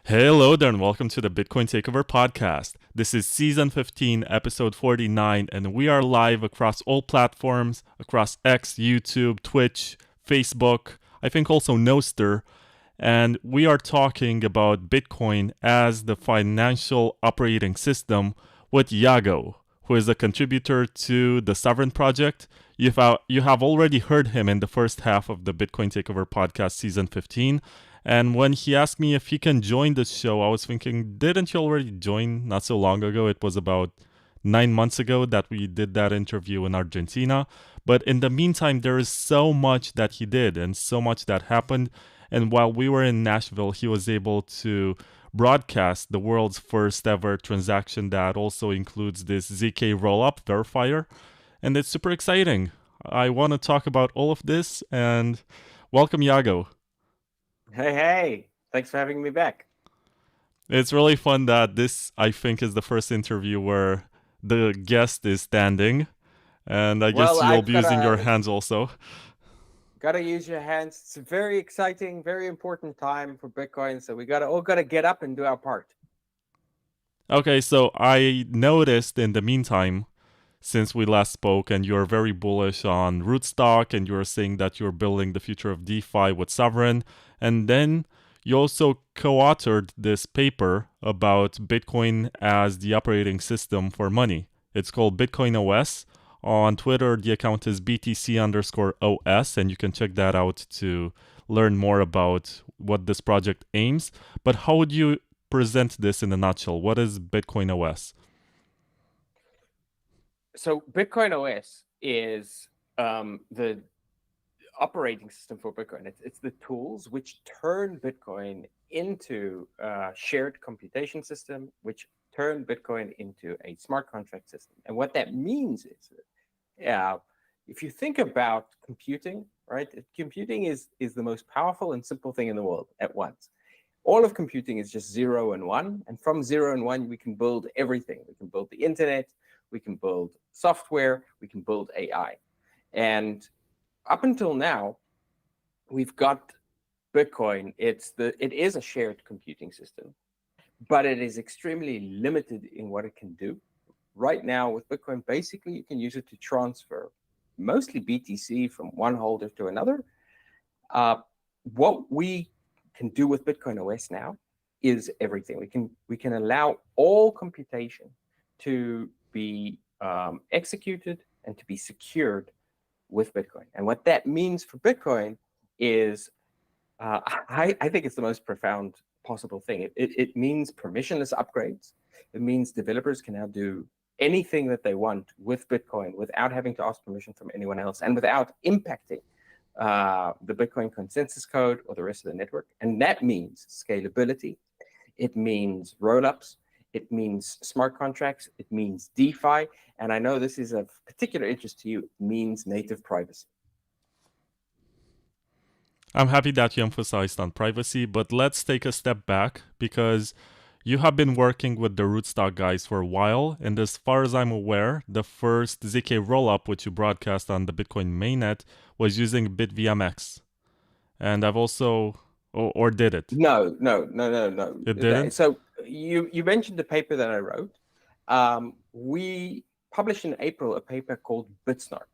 Hello there, and welcome to the Bitcoin Takeover podcast. This is season 15, episode 49, and we are live across all platforms, across X, YouTube, Twitch, Facebook, I think also Nostr, and we are talking about Bitcoin as the financial operating system with Yago, who is a contributor to the Sovereign project. You have already heard him in the first half of the Bitcoin Takeover podcast, season 15. And when he asked me if he can join this show, I was thinking, didn't you already join not so long ago? It was about 9 months ago that we did that interview in Argentina. But in the meantime, there is so much that he did and so much that happened. And while we were in Nashville, he was able to broadcast the world's first ever transaction that also includes this ZK rollup verifier. And it's super exciting. I want to talk about all of this, and welcome, Yago. Hey, thanks for having me back. It's really fun that this, I think, is the first interview where the guest is standing, and I guess you'll be using your hands also. Gotta use your hands. It's a very exciting, very important time for Bitcoin, so we all gotta get up and do our part. Okay, so I noticed in the meantime, since we last spoke, and you're very bullish on rootstock, and you're saying that you're building the future of DeFi with Sovereign, and then you also co-authored this paper about Bitcoin as the operating system for money. It's called BitcoinOS. On Twitter, the account is BTC_OS, and you can check that out to learn more about what this project aims. But how would you present this in a nutshell? What is BitcoinOS? So BitcoinOS is the operating system for Bitcoin. It's the tools which turn Bitcoin into a shared computation system, which turn Bitcoin into a smart contract system. And what that means is, if you think about computing, right? Computing is the most powerful and simple thing in the world at once. All of computing is just 0 and 1. And from 0 and 1, we can build everything. We can build the internet, we can build software, we can build AI. And up until now, we've got Bitcoin. It is a shared computing system, but it is extremely limited in what it can do. Right now with Bitcoin, basically you can use it to transfer mostly BTC from one holder to another. What we can do with BitcoinOS now is everything. We can allow all computation to be executed and to be secured with Bitcoin. And what that means for Bitcoin is, I think it's the most profound possible thing. It means permissionless upgrades. It means developers can now do anything that they want with Bitcoin without having to ask permission from anyone else and without impacting the Bitcoin consensus code or the rest of the network. And that means scalability. It means rollups. It means smart contracts. It means DeFi. And I know this is of particular interest to you. It means native privacy. I'm happy that you emphasized on privacy, but let's take a step back because you have been working with the rootstock guys for a while, and as far as I'm aware, the first ZK rollup which you broadcast on the Bitcoin mainnet was using BitVMX. And I've also, or did it? No. It didn't? So you mentioned the paper that I wrote. We published in April a paper called BitSnark.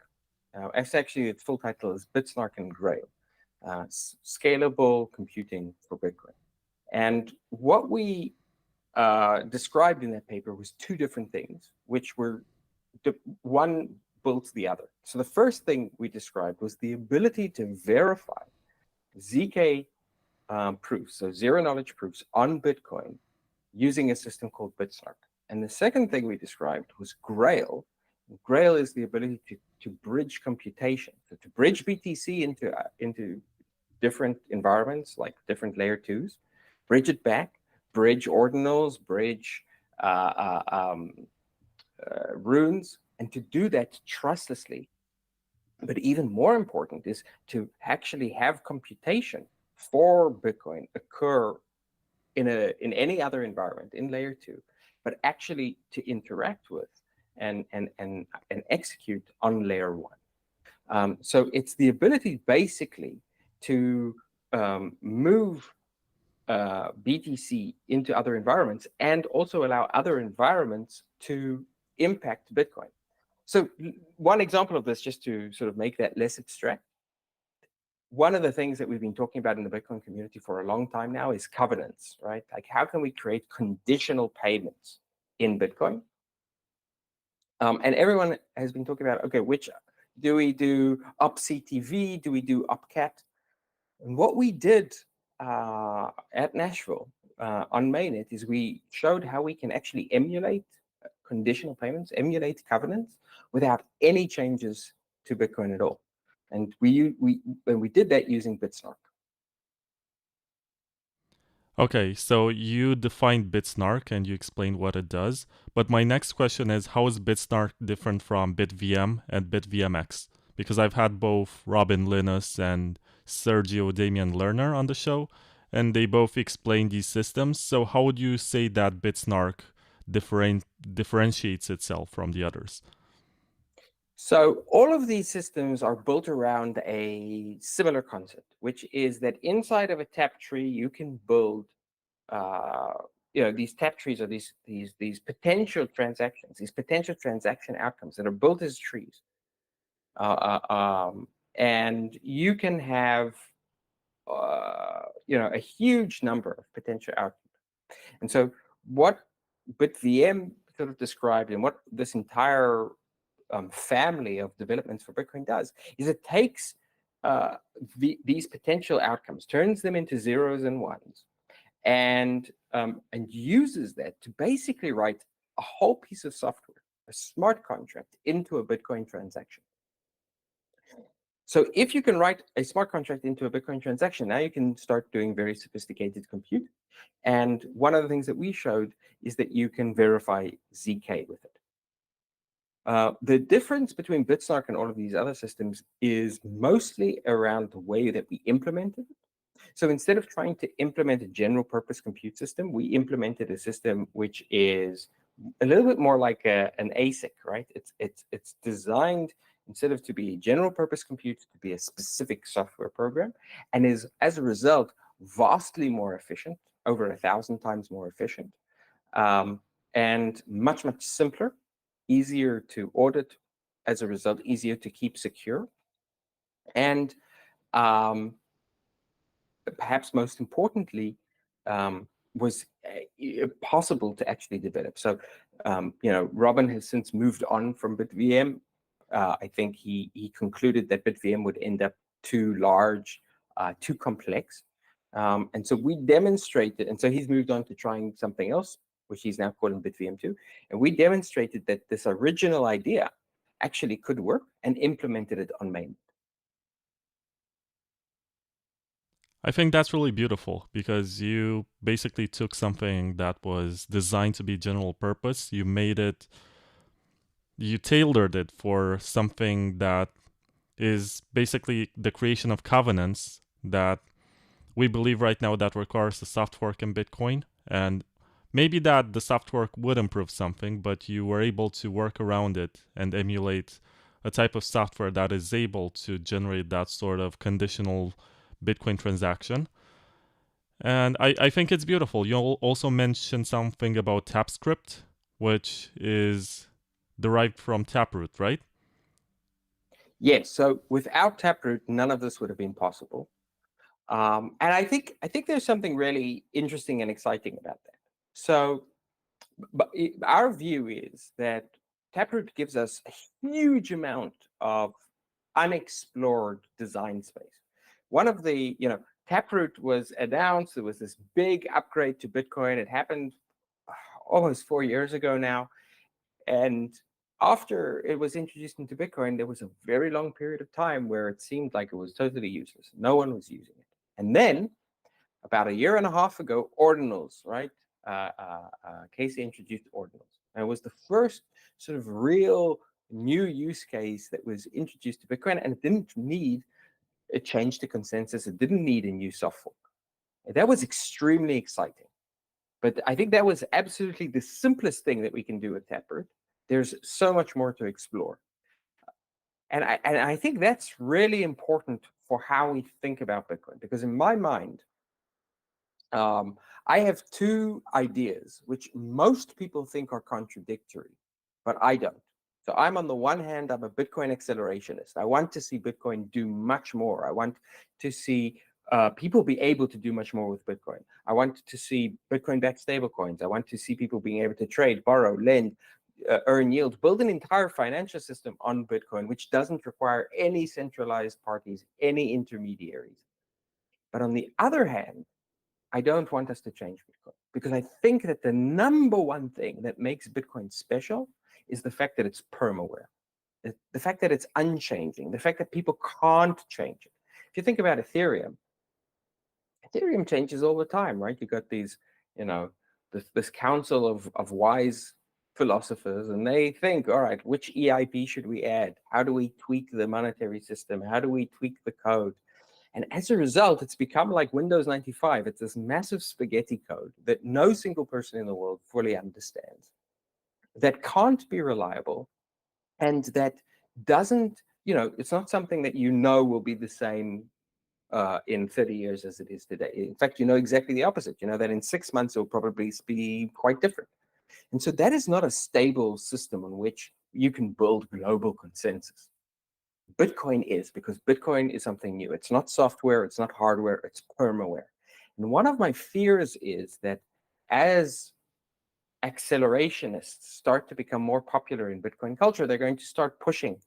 Its full title is BitSnark and Grail, Scalable Computing for Bitcoin. And what we described in that paper was two different things, which were one built the other. So the first thing we described was the ability to verify ZK proofs, so zero knowledge proofs on Bitcoin using a system called BitSnark. And the second thing we described was Grail. Grail is the ability to bridge computation, so to bridge BTC into different environments, like different layer twos, bridge it back, bridge ordinals, bridge runes, and to do that trustlessly. But even more important is to actually have computation for Bitcoin occur in any other environment in layer 2, but actually to interact with and execute on layer 1. So it's the ability basically to move BTC into other environments and also allow other environments to impact Bitcoin. So one example of this, just to sort of make that less abstract, one of the things that we've been talking about in the Bitcoin community for a long time now is covenants, right? Like, how can we create conditional payments in Bitcoin? And everyone has been talking about, okay, which do we do up CTV? Do we do up CAT? And what we did at Nashville on mainnet is we showed how we can actually emulate conditional payments, emulate covenants without any changes to Bitcoin at all. And we did that using BitSnark. Okay, so you defined BitSnark and you explained what it does. But my next question is, how is BitSnark different from BitVM and BitVMX? Because I've had both Robin Linus and Sergio Damian Lerner on the show, and they both explain these systems. So how would you say that BitSnark differentiates itself from the others? So all of these systems are built around a similar concept, which is that inside of a tap tree, you can build, these tap trees are these potential transactions, these potential transaction outcomes that are built as trees. And you can have, a huge number of potential outcomes. And so what BitVM sort of described and what this entire family of developments for Bitcoin does is it takes these potential outcomes, turns them into zeros and ones, and uses that to basically write a whole piece of software, a smart contract, into a Bitcoin transaction. So if you can write a smart contract into a Bitcoin transaction, now you can start doing very sophisticated compute. And one of the things that we showed is that you can verify ZK with it. The difference between BitSnark and all of these other systems is mostly around the way that we implemented it. So instead of trying to implement a general purpose compute system, we implemented a system which is a little bit more like an ASIC, right? It's designed, instead of to be a general purpose compute, to be a specific software program, and is, as a result, vastly more efficient, over 1,000 times more efficient, and much, much simpler, easier to audit, as a result, easier to keep secure, and perhaps most importantly, was possible to actually develop. So, Robin has since moved on from BitVM. I think he concluded that BitVM would end up too large, too complex. And so we demonstrated, and so he's moved on to trying something else, which he's now calling BitVM 2. And we demonstrated that this original idea actually could work and implemented it on mainnet. I think that's really beautiful because you basically took something that was designed to be general purpose, you tailored it for something that is basically the creation of covenants that we believe right now that requires a soft fork in Bitcoin. And maybe that the soft fork would improve something, but you were able to work around it and emulate a type of software that is able to generate that sort of conditional Bitcoin transaction. And I think it's beautiful. You also mentioned something about TapScript, which is derived from Taproot, right? Yes. So without Taproot, none of this would have been possible. And I think there's something really interesting and exciting about that. So, but our view is that Taproot gives us a huge amount of unexplored design space. One of the, Taproot was announced. There was this big upgrade to Bitcoin. It happened almost 4 years ago now. And after it was introduced into Bitcoin, there was a very long period of time where it seemed like it was totally useless. No one was using it. And then about 1.5 years ago, ordinals, right? Casey introduced ordinals. And it was the first sort of real new use case that was introduced to Bitcoin, and it didn't need a change to consensus. It didn't need a new soft fork. And that was extremely exciting. But I think that was absolutely the simplest thing that we can do with Taproot. There's so much more to explore. And I think that's really important for how we think about Bitcoin, because in my mind, I have two ideas which most people think are contradictory, but I don't. So I'm on the one hand, I'm a Bitcoin accelerationist. I want to see Bitcoin do much more. I want to see people be able to do much more with Bitcoin. I want to see Bitcoin-backed stablecoins. I want to see people being able to trade, borrow, lend, earn yield, build an entire financial system on Bitcoin, which doesn't require any centralized parties, any intermediaries. But on the other hand, I don't want us to change Bitcoin because I think that the number one thing that makes Bitcoin special is the fact that it's permaware, the fact that it's unchanging, the fact that people can't change it. If you think about Ethereum changes all the time, right? You got these, this council of wise philosophers, and they think, all right, which EIP should we add? How do we tweak the monetary system? How do we tweak the code? And as a result, it's become like Windows 95. It's this massive spaghetti code that no single person in the world fully understands, that can't be reliable, and that doesn't, it's not something that will be the same in 30 years as it is today. In fact, exactly the opposite. You know that in 6 months, it will probably be quite different. And so that is not a stable system on which you can build global consensus. Bitcoin is, because Bitcoin is something new. It's not software, it's not hardware, it's permaware. And one of my fears is that as accelerationists start to become more popular in Bitcoin culture, they're going to start pushing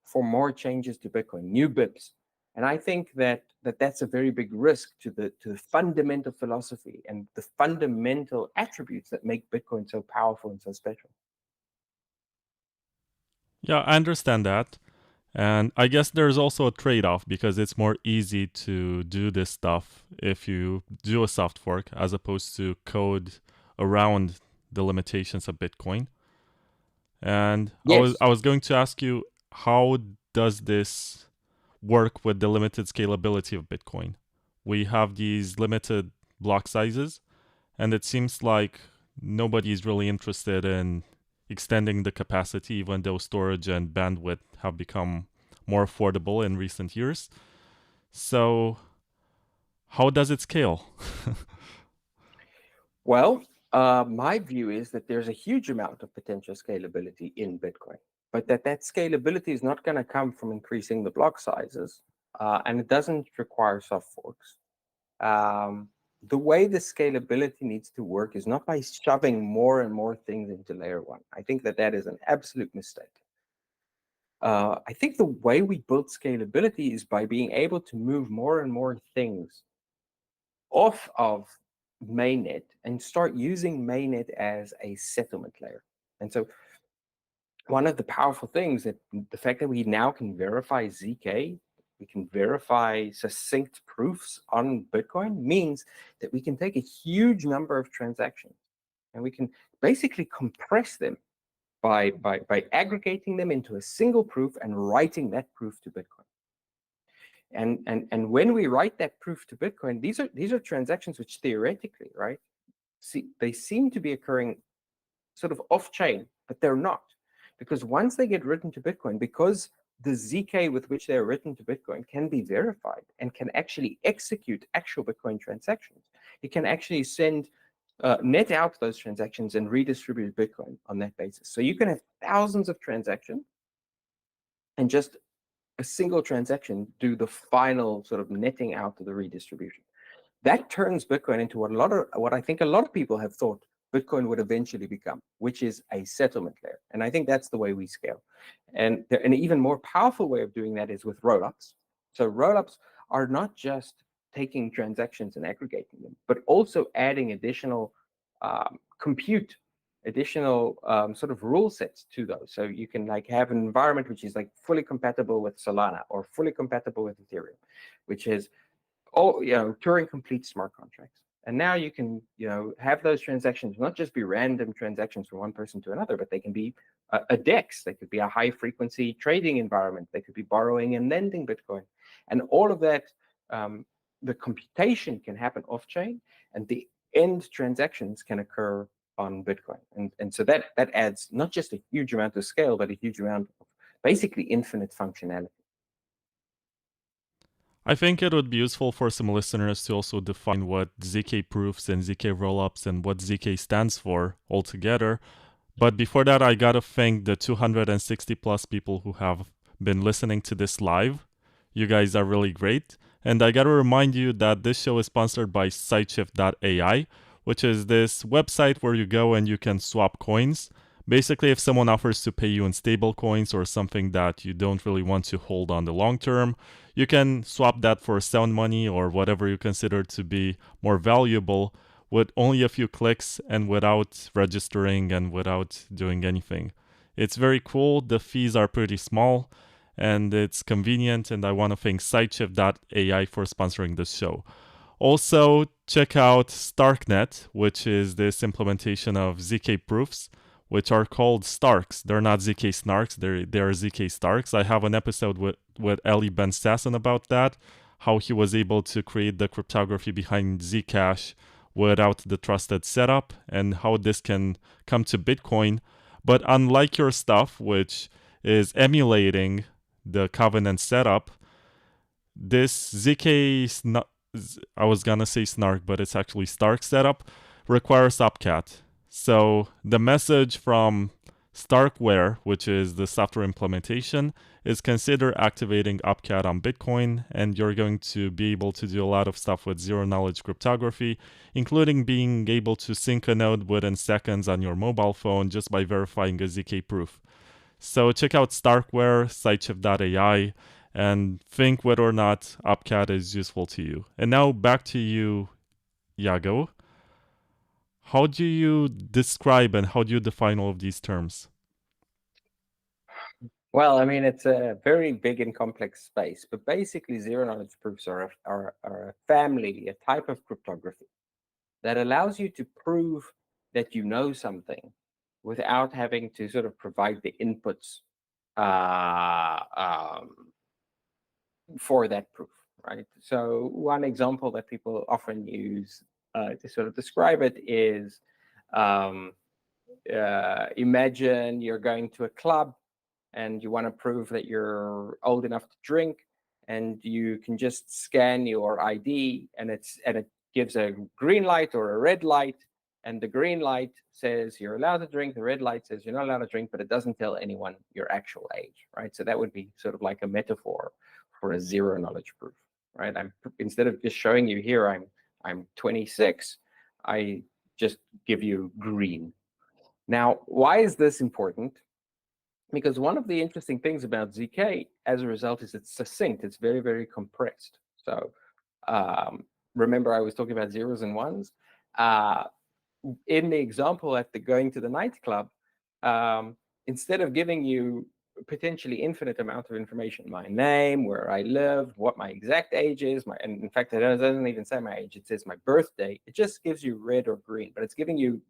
for more changes to Bitcoin, new BIPs. And I think that's a very big risk to the fundamental philosophy and the fundamental attributes that make Bitcoin so powerful and so special. Yeah, I understand that. And I guess there's also a trade-off because it's more easy to do this stuff if you do a soft fork as opposed to code around the limitations of Bitcoin. And Yes. I was going to ask you, how does this work with the limited scalability of Bitcoin? We have these limited block sizes, and it seems like nobody's really interested in extending the capacity, even though storage and bandwidth have become more affordable in recent years. So, how does it scale? Well, my view is that there's a huge amount of potential scalability in Bitcoin, but that scalability is not going to come from increasing the block sizes, and it doesn't require soft forks. The way the scalability needs to work is not by shoving more and more things into layer one. I think that is an absolute mistake. I think the way we build scalability is by being able to move more and more things off of mainnet and start using mainnet as a settlement layer. And so one of the powerful things, that the fact that we now can verify ZK, we can verify succinct proofs on Bitcoin, means that we can take a huge number of transactions and we can basically compress them by aggregating them into a single proof and writing that proof to Bitcoin. And when we write that proof to Bitcoin, these are transactions which theoretically, right, they seem to be occurring sort of off-chain, but they're not. Because once they get written to Bitcoin, because the ZK with which they're written to Bitcoin can be verified and can actually execute actual Bitcoin transactions, it can actually net out those transactions and redistribute Bitcoin on that basis. So you can have thousands of transactions and just a single transaction do the final sort of netting out of the redistribution. That turns Bitcoin into what I think a lot of people have thought Bitcoin would eventually become, which is a settlement layer. And I think that's the way we scale. And an even more powerful way of doing that is with rollups. So rollups are not just taking transactions and aggregating them, but also adding additional compute, additional sort of rule sets to those. So you can have an environment which is fully compatible with Solana or fully compatible with Ethereum, which is Turing complete smart contracts. And now you can, have those transactions not just be random transactions from one person to another, but they can be a DEX. They could be a high frequency trading environment. They could be borrowing and lending Bitcoin. And all of that, the computation can happen off chain, and the end transactions can occur on Bitcoin. And so that adds not just a huge amount of scale, but a huge amount of basically infinite functionality. I think it would be useful for some listeners to also define what ZK proofs and ZK rollups and what ZK stands for altogether. But before that, I gotta thank the 260 plus people who have been listening to this live. You guys are really great. And I gotta remind you that this show is sponsored by Sideshift.ai, which is this website where you go and you can swap coins. Basically, if someone offers to pay you in stable coins or something that you don't really want to hold on the long term, you can swap that for sound money or whatever you consider to be more valuable with only a few clicks and without registering and without doing anything. It's very cool. The fees are pretty small and it's convenient. And I want to thank Sideshift.ai for sponsoring this show. Also, check out Starknet, which is this implementation of ZK proofs, which are called Starks. They're not ZK Snarks, they're ZK Starks. I have an episode with Eli Ben Sasson about that, how he was able to create the cryptography behind Zcash without the trusted setup, and how this can come to Bitcoin. But unlike your stuff, which is emulating the Covenant setup, this ZK, I was gonna say Snark, but it's actually Stark setup, requires opcat. So the message from Starkware, which is the software implementation, is consider activating opcat on Bitcoin, and you're going to be able to do a lot of stuff with zero-knowledge cryptography, including being able to sync a node within seconds on your mobile phone just by verifying a ZK proof. So check out Starkware, Sideshift.ai, and think whether or not opcat is useful to you. And now back to you, Yago. How do you describe and how do you define all of these terms? Well, I mean, it's a very big and complex space, but basically zero-knowledge proofs are a family, a type of cryptography that allows you to prove that you know something without having to sort of provide the inputs for that proof, right? So one example that people often use to sort of describe it is imagine you're going to a club and you want to prove that you're old enough to drink, and you can just scan your ID and it gives a green light or a red light, and the green light says you're allowed to drink, the red light says you're not allowed to drink, but it doesn't tell anyone your actual age, right? So that would be sort of like a metaphor for a zero knowledge proof, right? Instead of just showing you here I'm 26, I just give you green. Now, why is this important? Because one of the interesting things about ZK, as a result, is it's succinct. It's very, very compressed. So remember I was talking about zeros and ones? In the example at the going to the nightclub, instead of giving you potentially infinite amount of information, my name, where I live, what my exact age is, and in fact, it doesn't even say my age, it says my birthday. It just gives you red or green, but it's giving you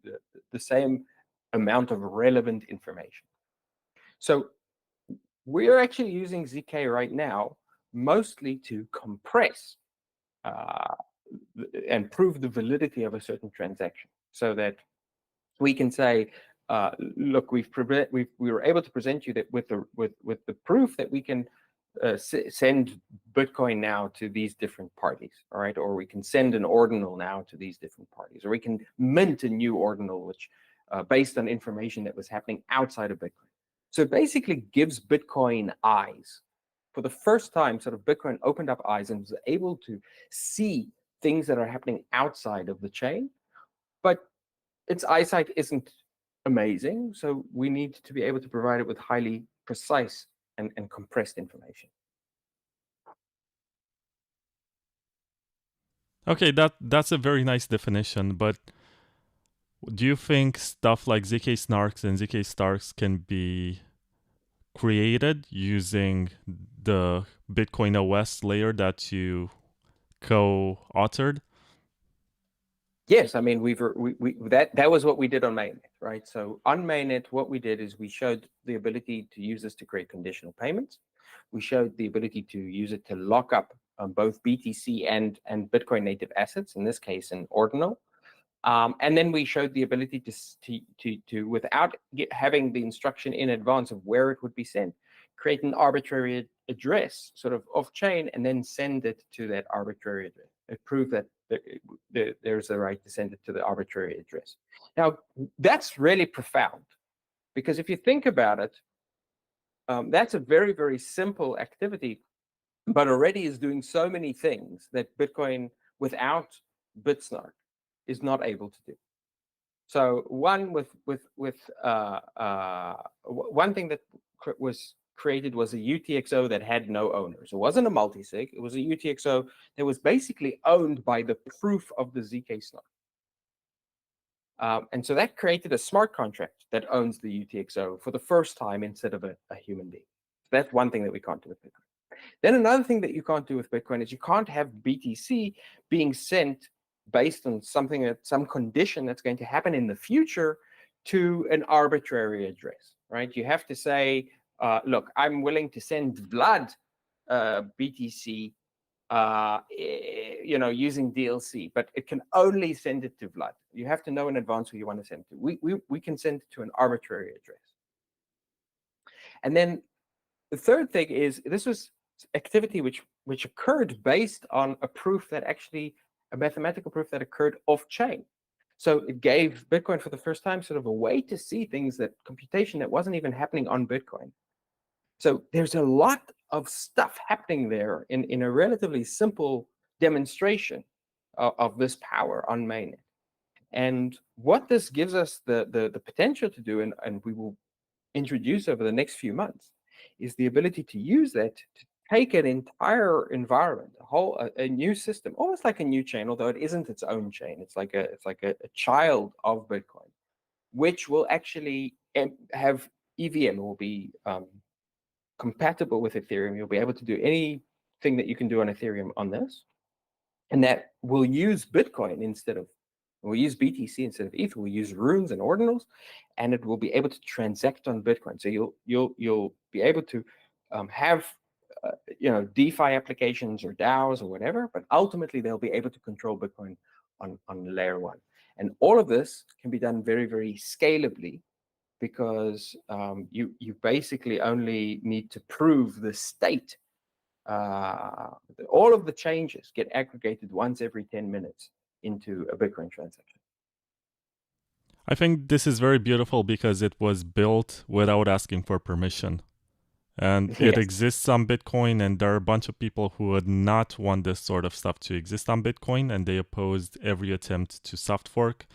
the same amount of relevant information. So we're actually using ZK right now mostly to compress and prove the validity of a certain transaction, so that we can say, look, we were able to present you that with the proof that we can send Bitcoin now to these different parties, all right? Or we can send an ordinal now to these different parties, or we can mint a new ordinal, which based on information that was happening outside of Bitcoin. So it basically gives Bitcoin eyes. For the first time, sort of Bitcoin opened up eyes and was able to see things that are happening outside of the chain, but its eyesight isn't amazing. So we need to be able to provide it with highly precise and compressed information. Okay, that's a very nice definition, but do you think stuff like ZK Snarks and ZK Starks can be created using the BitcoinOS layer that you co-authored? Yes, I mean that was what we did on mainnet, right? So on mainnet, what we did is we showed the ability to use this to create conditional payments. We showed the ability to use it to lock up both BTC and Bitcoin native assets, in this case an ordinal. And then we showed the ability to without having the instruction in advance of where it would be sent, create an arbitrary address sort of off chain and then send it to that arbitrary address. Prove that there's a right to send it to the arbitrary address. Now, that's really profound, because if you think about it, that's a very, very simple activity, but already is doing so many things that Bitcoin without BitSnark is not able to do. So one one thing that was created was a UTXO that had no owners. It wasn't a multisig. It was a UTXO that was basically owned by the proof of the Zcash snark. And so that created a smart contract that owns the UTXO for the first time instead of a human being. So that's one thing that we can't do with Bitcoin. Then another thing that you can't do with Bitcoin is you can't have BTC being sent based on some condition that's going to happen in the future to an arbitrary address, right? You have to say, look, I'm willing to send Vlad BTC, using DLC, but it can only send it to Vlad. You have to know in advance who you want to send it to. We can send it to an arbitrary address. And then the third thing is, this was activity which occurred based on a mathematical proof that occurred off chain. So it gave Bitcoin for the first time sort of a way to see things, that computation that wasn't even happening on Bitcoin. So there's a lot of stuff happening there in a relatively simple demonstration of this power on mainnet. And what this gives us the potential to do, and we will introduce over the next few months, is the ability to use that to take an entire environment, a new system, almost like a new chain, although it isn't its own chain. It's like a child of Bitcoin, which will actually have EVM, will be compatible with Ethereum. You'll be able to do anything that you can do on Ethereum on this, and that will use Bitcoin we'll use BTC instead of ETH. We'll use runes and ordinals, and it will be able to transact on Bitcoin. So you'll be able to have DeFi applications or DAOs or whatever, but ultimately they'll be able to control Bitcoin on layer one. And all of this can be done very, very scalably, because you basically only need to prove the state. All of the changes get aggregated once every 10 minutes into a Bitcoin transaction. I think this is very beautiful because it was built without asking for permission. And it exists on Bitcoin, and there are a bunch of people who would not want this sort of stuff to exist on Bitcoin, and they opposed every attempt to soft fork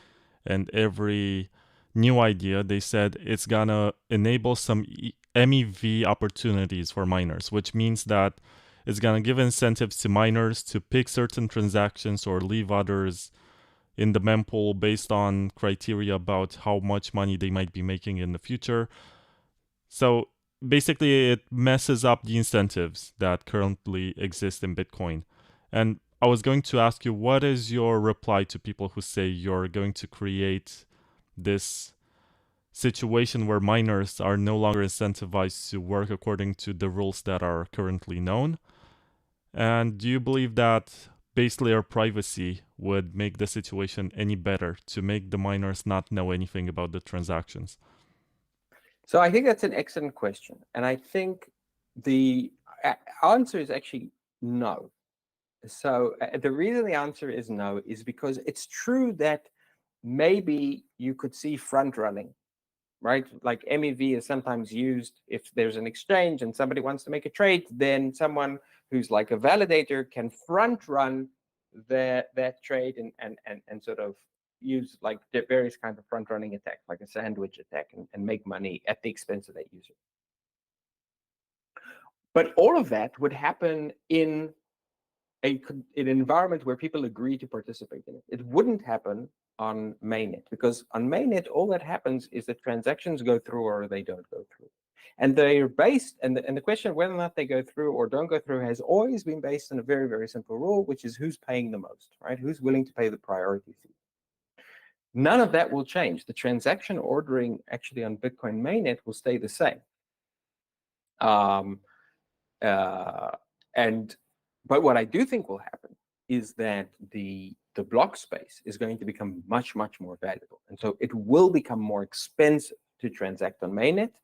and every new idea. They said it's gonna enable some MEV opportunities for miners, which means that it's gonna give incentives to miners to pick certain transactions or leave others in the mempool based on criteria about how much money they might be making in the future. So basically, it messes up the incentives that currently exist in Bitcoin. And I was going to ask you, what is your reply to people who say you're going to create this situation where miners are no longer incentivized to work according to the rules that are currently known? And do you believe that base layer privacy would make the situation any better to make the miners not know anything about the transactions? So I think that's an excellent question. And I think the answer is actually no. So the reason the answer is no is because it's true that maybe you could see front running, right? Like MEV is sometimes used if there's an exchange and somebody wants to make a trade, then someone who's like a validator can front run that trade and sort of use like the various kinds of front running attacks, like a sandwich attack, and make money at the expense of that user. But all of that would happen in an environment where people agree to participate in it. It wouldn't happen on mainnet, because on mainnet, all that happens is that transactions go through or they don't go through. And they are based, and the question of whether or not they go through or don't go through has always been based on a very, very simple rule, which is who's paying the most, right? Who's willing to pay the priority fee? None of that will change. The transaction ordering actually on Bitcoin mainnet will stay the same. But what I do think will happen is that the the block space is going to become much, much more valuable. And so it will become more expensive to transact on mainnet.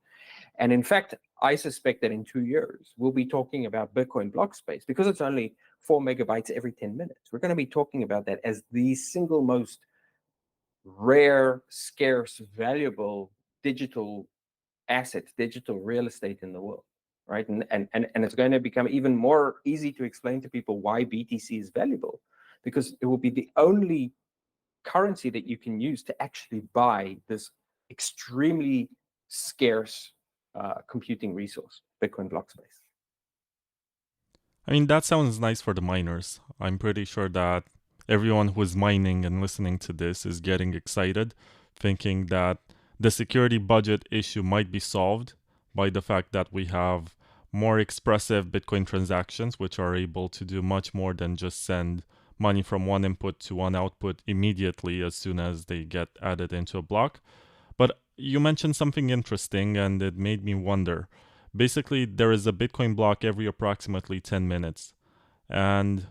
And in fact, I suspect that in 2 years, we'll be talking about Bitcoin block space because it's only 4 megabytes every 10 minutes. We're going to be talking about that as the single most rare, scarce, valuable digital asset, digital real estate in the world, right? And it's going to become even more easy to explain to people why BTC is valuable, because it will be the only currency that you can use to actually buy this extremely scarce computing resource, Bitcoin block space. I mean, that sounds nice for the miners. I'm pretty sure that everyone who is mining and listening to this is getting excited, thinking that the security budget issue might be solved by the fact that we have more expressive Bitcoin transactions, which are able to do much more than just send money from one input to one output immediately as soon as they get added into a block. But you mentioned something interesting, and it made me wonder. Basically, there is a Bitcoin block every approximately 10 minutes. And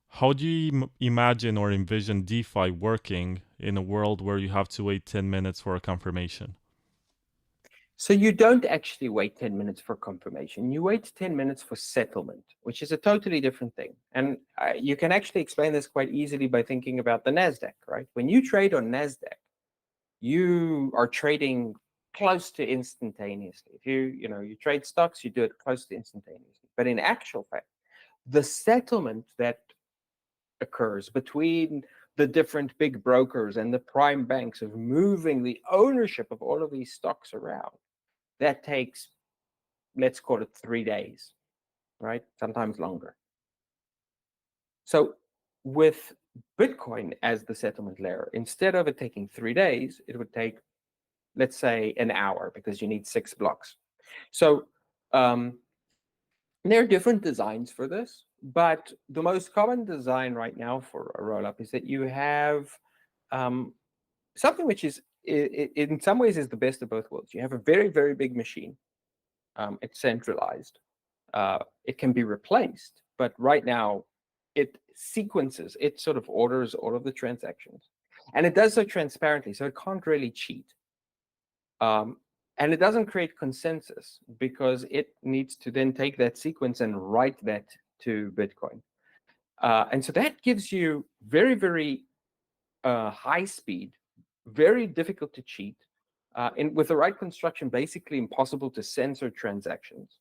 how do you imagine or envision DeFi working in a world where you have to wait 10 minutes for a confirmation? So you don't actually wait 10 minutes for confirmation. You wait 10 minutes for settlement, which is a totally different thing. And you can actually explain this quite easily by thinking about the NASDAQ, right? When you trade on NASDAQ, you are trading close to instantaneously. If you trade stocks, you do it close to instantaneously. But in actual fact, the settlement that occurs between the different big brokers and the prime banks of moving the ownership of all of these stocks around, that takes, let's call it 3 days, right? Sometimes longer. So with Bitcoin as the settlement layer, instead of it taking 3 days, it would take, let's say, an hour, because you need 6 blocks. So there are different designs for this, but the most common design right now for a rollup is that you have something which is, in some ways, is the best of both worlds. You have a very, very big machine. It's centralized. It can be replaced, but right now it sequences, it sort of orders all of the transactions. And it does so transparently, so it can't really cheat. And it doesn't create consensus because it needs to then take that sequence and write that to Bitcoin. And so that gives you very, very high speed, very difficult to cheat, and with the right construction, basically impossible to censor transactions,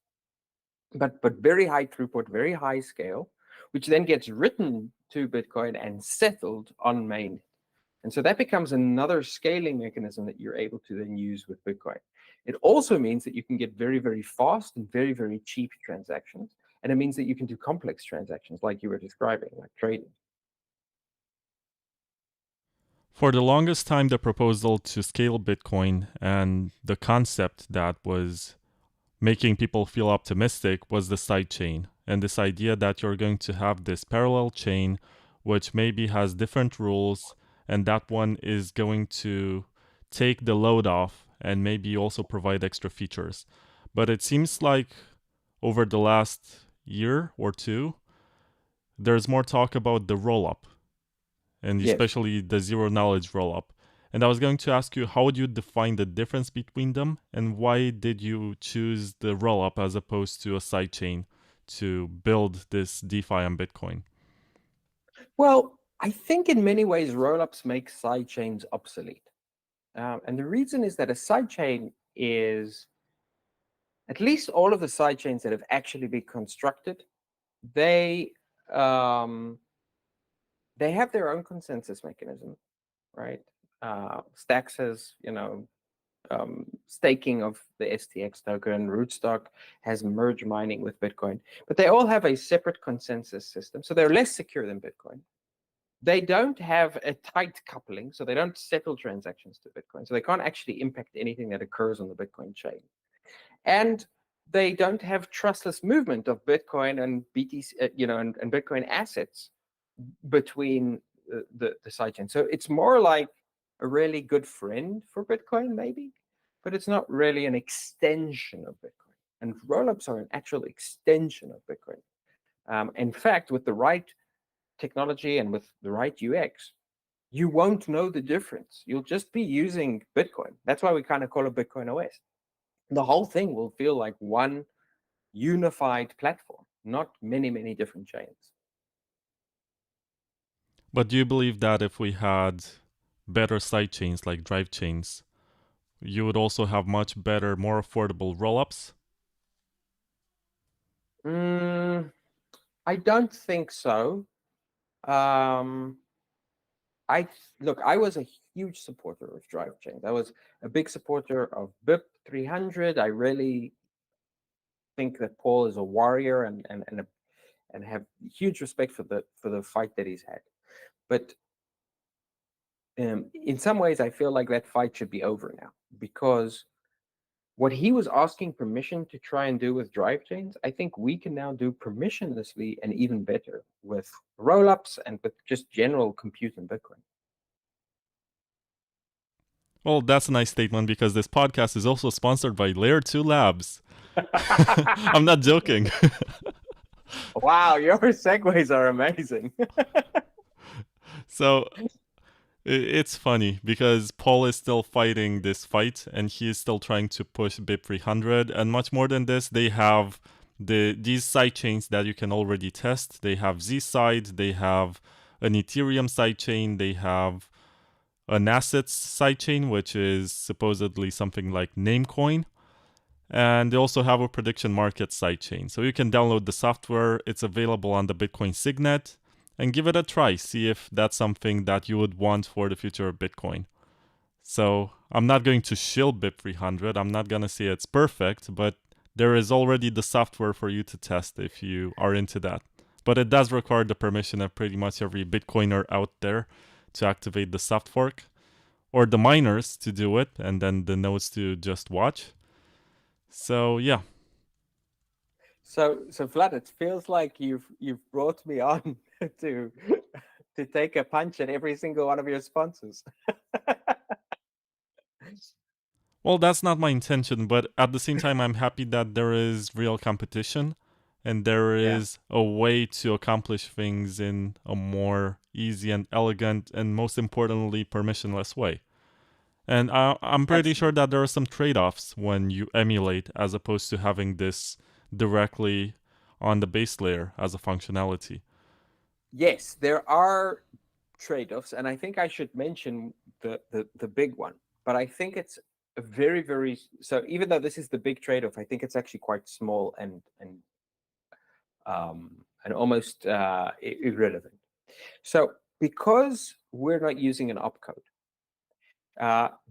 but very high throughput, very high scale, which then gets written to Bitcoin and settled on mainnet. And so that becomes another scaling mechanism that you're able to then use with Bitcoin. It also means that you can get very, very fast and very, very cheap transactions. And it means that you can do complex transactions like you were describing, like trading. For the longest time, the proposal to scale Bitcoin and the concept that was making people feel optimistic was the sidechain. And this idea that you're going to have this parallel chain, which maybe has different rules, and that one is going to take the load off and maybe also provide extra features. But it seems like over the last year or two, there's more talk about the rollup, and Yes. especially the zero knowledge rollup. And I was going to ask you, how would you define the difference between them, and why did you choose the rollup as opposed to a sidechain to build this DeFi on Bitcoin? Well, I think in many ways, rollups make sidechains obsolete. And the reason is that a sidechain is, at least all of the sidechains that have actually been constructed, they have their own consensus mechanism, right? Stacks has, staking of the STX token. Rootstock has merge mining with Bitcoin, but they all have a separate consensus system, so they're less secure than Bitcoin. They don't have a tight coupling, so they don't settle transactions to Bitcoin, so they can't actually impact anything that occurs on the Bitcoin chain. And they don't have trustless movement of Bitcoin and BTC, and Bitcoin assets between the sidechain. So it's more like a really good friend for Bitcoin, maybe, but it's not really an extension of Bitcoin. And rollups are an actual extension of Bitcoin. In fact, with the right technology and with the right UX, you won't know the difference. You'll just be using Bitcoin. That's why we kind of call it BitcoinOS. The whole thing will feel like one unified platform, not many, many different chains. But do you believe that if we had better sidechains like drive chains, you would also have much better, more affordable rollups? I don't think so. I was a huge supporter of drive chains. I was a big supporter of BIP 300. I really think that Paul is a warrior and have huge respect for the fight that he's had. But in some ways, I feel like that fight should be over now, because what he was asking permission to try and do with drive chains, I think we can now do permissionlessly and even better with rollups and with just general compute in Bitcoin. Well, that's a nice statement, because this podcast is also sponsored by Layer 2 Labs. I'm not joking. Wow, your segues are amazing. So it's funny because Paul is still fighting this fight and he is still trying to push BIP 300. And much more than this, they have these sidechains that you can already test. They have Z-Side, they have an Ethereum sidechain, they have an assets sidechain, which is supposedly something like Namecoin. And they also have a prediction market sidechain. So you can download the software. It's available on the Bitcoin Signet. And give it a try. See if that's something that you would want for the future of Bitcoin. So I'm not going to shill BIP 300. I'm not going to say it's perfect, but there is already the software for you to test if you are into that. But it does require the permission of pretty much every Bitcoiner out there to activate the soft fork, or the miners to do it, and then the nodes to just watch. So yeah. So Vlad, it feels like you've brought me on to take a punch at every single one of your sponsors. Well, that's not my intention, but at the same time, I'm happy that there is real competition and there is a way to accomplish things in a more easy and elegant and, most importantly, permissionless way. And I'm pretty sure that there are some trade-offs when you emulate as opposed to having this directly on the base layer as a functionality. Yes, there are trade-offs, and I think I should mention the big one. But I think it's a very, very, so even though this is the big trade-off, I think it's actually quite small and almost irrelevant. So because we're not using an opcode,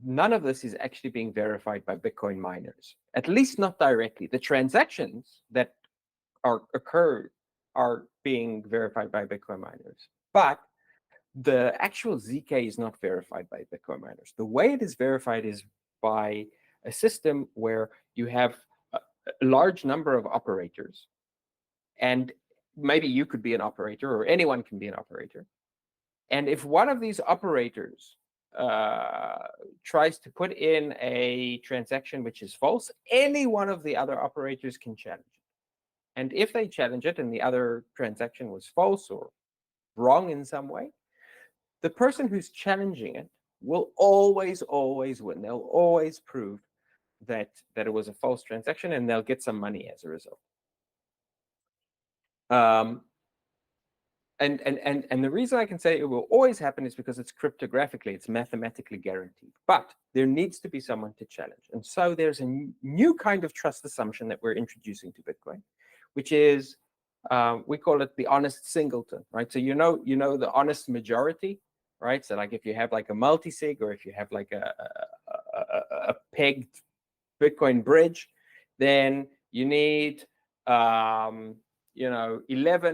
none of this is actually being verified by Bitcoin miners, at least not directly. The transactions that occur are being verified by Bitcoin miners, but the actual ZK is not verified by Bitcoin miners. The way it is verified is by a system where you have a large number of operators, and maybe you could be an operator, or anyone can be an operator. And if one of these operators tries to put in a transaction which is false, any one of the other operators can challenge it. And if they challenge it and the other transaction was false or wrong in some way, the person who's challenging it will always win. They'll always prove that it was a false transaction, and they'll get some money as a result. And the reason I can say it will always happen is because it's cryptographically, it's mathematically guaranteed. But there needs to be someone to challenge. And so there's a new kind of trust assumption that we're introducing to Bitcoin, which is, we call it the honest singleton, right? So you know the honest majority, right? So like if you have like a multi-sig, or if you have like a pegged Bitcoin bridge, then you need 11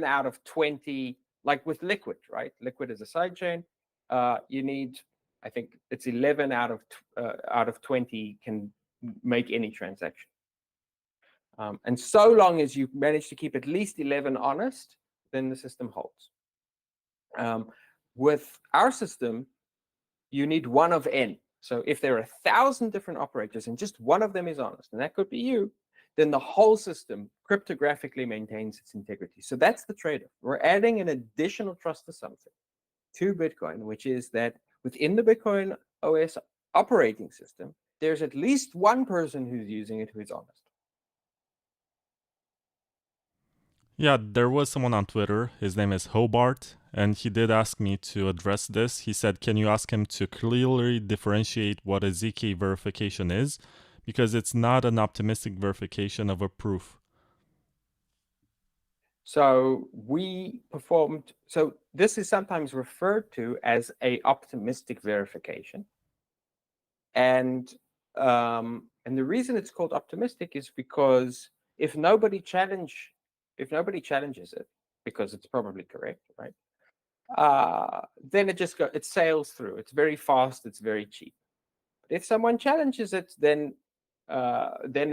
out of 20. Like with Liquid, right? Liquid is a sidechain. You need, I think it's 11 out of 20 can make any transaction. And so long as you manage to keep at least 11 honest, then the system holds. With our system, you need one of n. So if there are 1,000 different operators and just one of them is honest, and that could be you, then the whole system cryptographically maintains its integrity. So that's the trade-off. We're adding an additional trust assumption to Bitcoin, which is that within the Bitcoin OS operating system, there's at least one person who's using it who is honest. Yeah, there was someone on Twitter, his name is Hobart, and he did ask me to address this. He said, can you ask him to clearly differentiate what a ZK verification is? Because it's not an optimistic verification of a proof. So this is sometimes referred to as a optimistic verification. And the reason it's called optimistic is because if nobody challenges it, because it's probably correct, right? Then it sails through. It's very fast. It's very cheap. But if someone challenges it, then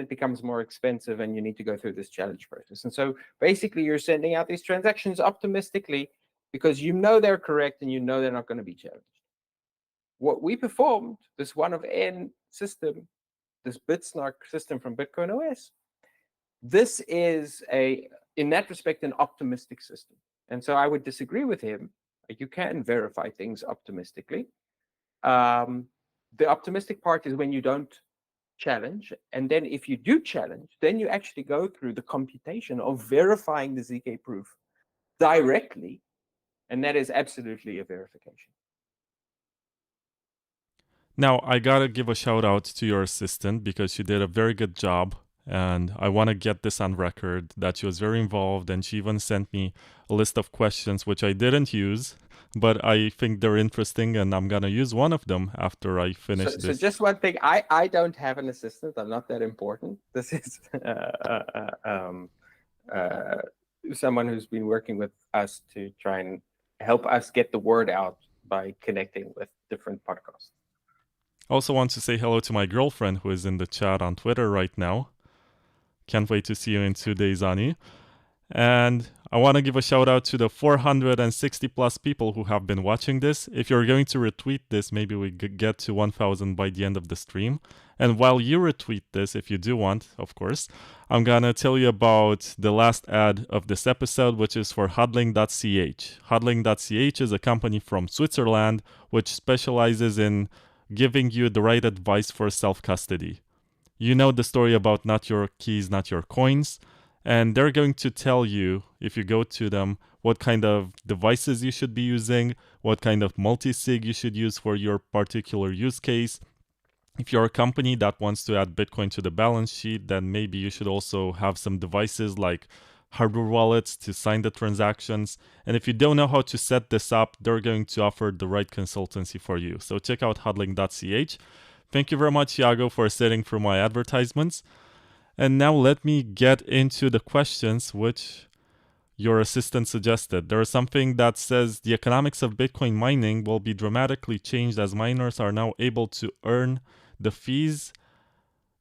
it becomes more expensive, and you need to go through this challenge process. And so basically, you're sending out these transactions optimistically because you know they're correct and you know they're not going to be challenged. What we performed, this one of n system, this BitSnark system from BitcoinOS, this is in that respect, an optimistic system. And so I would disagree with him. You can verify things optimistically. The optimistic part is when you don't challenge. And then if you do challenge, then you actually go through the computation of verifying the ZK proof directly. And that is absolutely a verification. Now, I gotta give a shout out to your assistant because she did a very good job. And I want to get this on record that she was very involved, and she even sent me a list of questions which I didn't use, but I think they're interesting, and I'm gonna use one of them after I finish this. So just one thing, I don't have an assistant. I'm not that important. This is someone who's been working with us to try and help us get the word out by connecting with different podcasts. I also want to say hello to my girlfriend who is in the chat on Twitter right now. Can't wait to see you in 2 days, Ani. And I want to give a shout out to the 460 plus people who have been watching this. If you're going to retweet this, maybe we could get to 1,000 by the end of the stream. And while you retweet this, if you do want, of course, I'm going to tell you about the last ad of this episode, which is for Hodling.ch. Hodling.ch is a company from Switzerland which specializes in giving you the right advice for self-custody. You know the story about not your keys, not your coins. And they're going to tell you, if you go to them, what kind of devices you should be using, what kind of multi-sig you should use for your particular use case. If you're a company that wants to add Bitcoin to the balance sheet, then maybe you should also have some devices like hardware wallets to sign the transactions. And if you don't know how to set this up, they're going to offer the right consultancy for you. So check out hodling.ch. Thank you very much, Yago, for sitting through my advertisements. And now let me get into the questions which your assistant suggested. There is something that says the economics of Bitcoin mining will be dramatically changed as miners are now able to earn the fees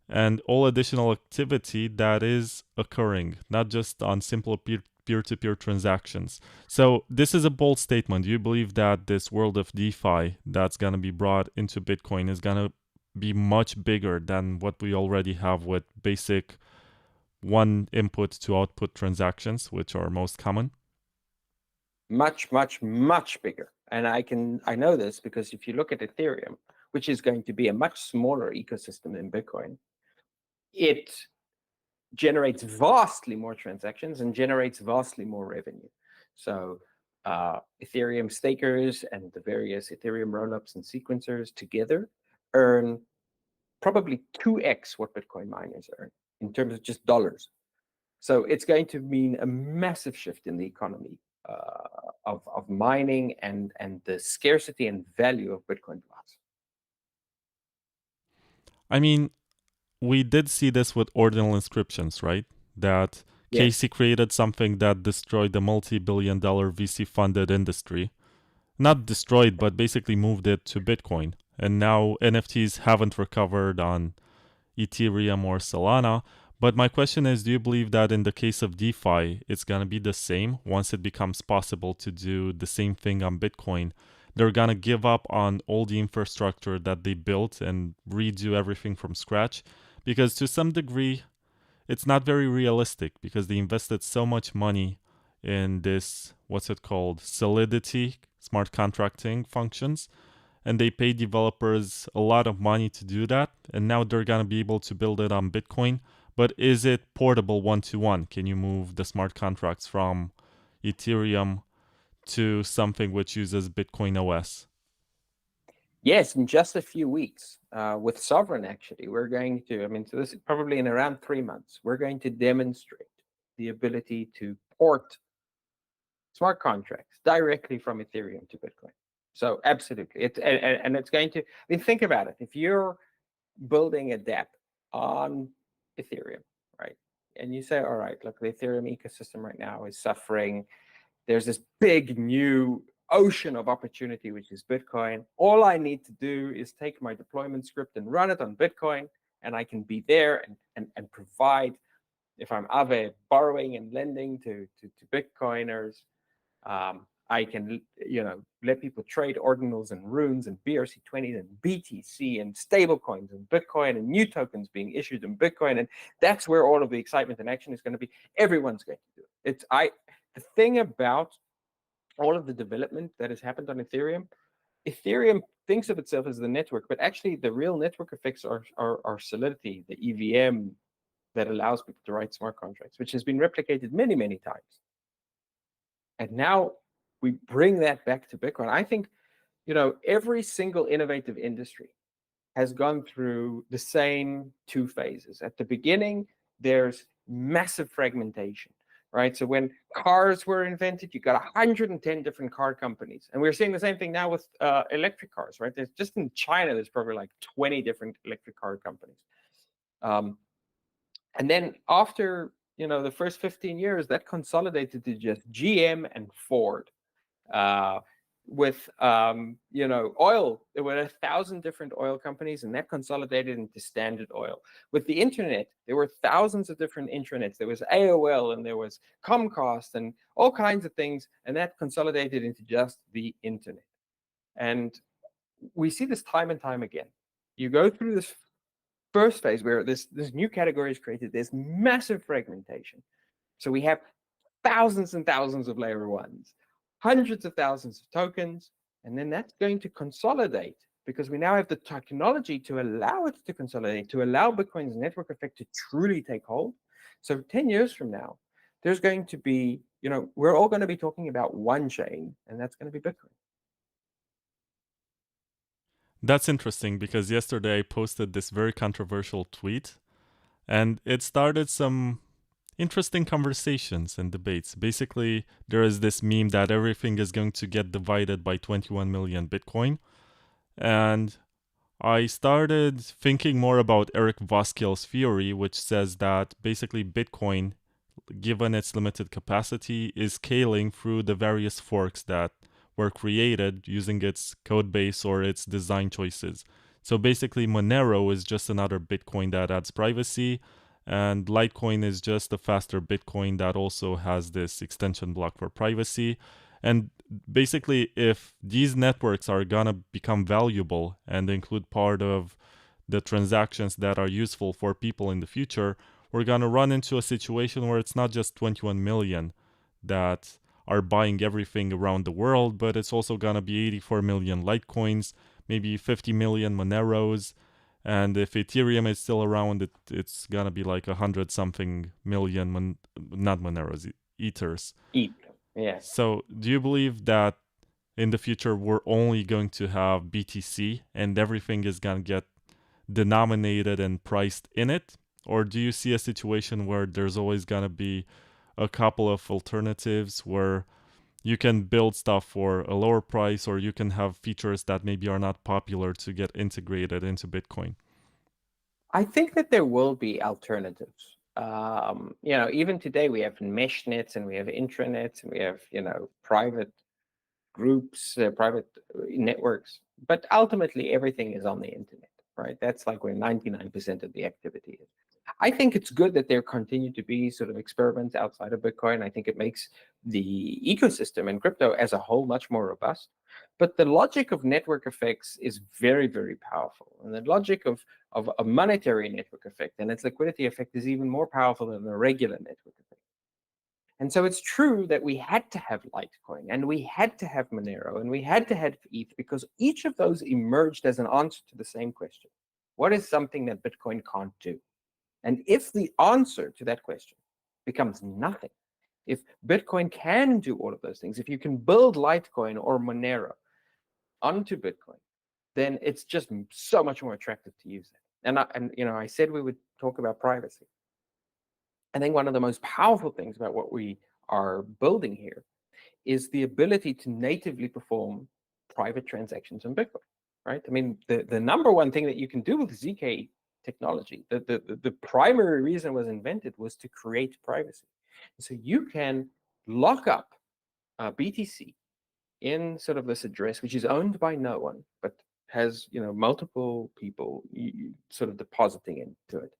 and all additional activity that is occurring, not just on simple peer-to-peer transactions. So this is a bold statement. Do you believe that this world of DeFi that's going to be brought into Bitcoin is going to be much bigger than what we already have with basic one input to output transactions, which are most common? Much, much, much bigger. And I know this because if you look at Ethereum, which is going to be a much smaller ecosystem than Bitcoin, it generates vastly more transactions and generates vastly more revenue. So Ethereum stakers and the various Ethereum rollups and sequencers together earn probably 2x what Bitcoin miners earn in terms of just dollars. So it's going to mean a massive shift in the economy of mining and the scarcity and value of Bitcoin blocks. I mean, we did see this with ordinal inscriptions, right? That Casey created something that destroyed the multi-billion-dollar VC-funded industry. Not destroyed, but basically moved it to Bitcoin. And now NFTs haven't recovered on Ethereum or Solana. But my question is, do you believe that in the case of DeFi, it's going to be the same once it becomes possible to do the same thing on Bitcoin? They're going to give up on all the infrastructure that they built and redo everything from scratch? Because to some degree, it's not very realistic because they invested so much money in this, what's it called, Solidity smart contracting functions, and they pay developers a lot of money to do that, and now they're going to be able to build it on Bitcoin. But is it portable one-to-one? Can you move the smart contracts from Ethereum to something which uses BitcoinOS? Yes, in just a few weeks, with Sovereign, actually, we're going to, so this is probably in around 3 months, we're going to demonstrate the ability to port smart contracts directly from Ethereum to Bitcoin. So absolutely, and it's going to, think about it. If you're building a dApp on Ethereum, right, and you say, all right, look, the Ethereum ecosystem right now is suffering. There's this big new ocean of opportunity, which is Bitcoin. All I need to do is take my deployment script and run it on Bitcoin, and I can be there and provide, if I'm Aave, borrowing and lending to Bitcoiners. I can, let people trade ordinals and runes and BRC20s and BTC and stablecoins and Bitcoin and new tokens being issued in Bitcoin. And that's where all of the excitement and action is going to be. Everyone's going to do it. The thing about all of the development that has happened on Ethereum, Ethereum thinks of itself as the network, but actually the real network effects are Solidity, the EVM that allows people to write smart contracts, which has been replicated many, many times. And now we bring that back to Bitcoin. I think, every single innovative industry has gone through the same 2 phases. At the beginning, there's massive fragmentation, right? So when cars were invented, you got 110 different car companies. And we're seeing the same thing now with electric cars, right? There's just in China, there's probably like 20 different electric car companies. And then after, the first 15 years, that consolidated to just GM and Ford. With oil, there were 1,000 different oil companies, and that consolidated into Standard Oil. With the internet, there were thousands of different intranets. There was AOL, and there was Comcast, and all kinds of things, and that consolidated into just the internet. And we see this time and time again. You go through this first phase where this new category is created. There's massive fragmentation. So we have thousands and thousands of layer ones, hundreds of thousands of tokens, and then that's going to consolidate because we now have the technology to allow it to consolidate, to allow Bitcoin's network effect to truly take hold. So 10 years from now, there's going to be, we're all going to be talking about one chain, and that's going to be Bitcoin. That's interesting because yesterday I posted this very controversial tweet, and it started some interesting conversations and debates. Basically, there is this meme that everything is going to get divided by 21 million Bitcoin. And I started thinking more about Eric Voskill's theory, which says that basically Bitcoin, given its limited capacity, is scaling through the various forks that were created using its code base or its design choices. So basically, Monero is just another Bitcoin that adds privacy, and Litecoin is just a faster Bitcoin that also has this extension block for privacy. And basically, if these networks are gonna become valuable and include part of the transactions that are useful for people in the future, we're gonna run into a situation where it's not just 21 million that are buying everything around the world, but it's also gonna be 84 million Litecoins, maybe 50 million Moneros, and if Ethereum is still around, it's gonna be like 100 something million, not Moneros, Ethers. Yeah. So do you believe that in the future we're only going to have BTC and everything is gonna get denominated and priced in it? Or do you see a situation where there's always gonna be a couple of alternatives where you can build stuff for a lower price, or you can have features that maybe are not popular to get integrated into Bitcoin? I think that there will be alternatives. Even today we have mesh nets and we have intranets and we have, private groups, private networks, but ultimately everything is on the internet. right? That's like where 99% of the activity is. I think it's good that there continue to be sort of experiments outside of Bitcoin. I think it makes the ecosystem and crypto as a whole much more robust. But the logic of network effects is very, very powerful. And the logic of a monetary network effect and its liquidity effect is even more powerful than a regular network effect. And so it's true that we had to have Litecoin and we had to have Monero and we had to have ETH because each of those emerged as an answer to the same question. What is something that Bitcoin can't do? And if the answer to that question becomes nothing, if Bitcoin can do all of those things, if you can build Litecoin or Monero onto Bitcoin, then it's just so much more attractive to use it. And I said we would talk about privacy. I think one of the most powerful things about what we are building here is the ability to natively perform private transactions on Bitcoin, right? I mean, the number one thing that you can do with ZK technology, the primary reason it was invented was to create privacy. So you can lock up BTC in sort of this address, which is owned by no one, but has multiple people sort of depositing into it.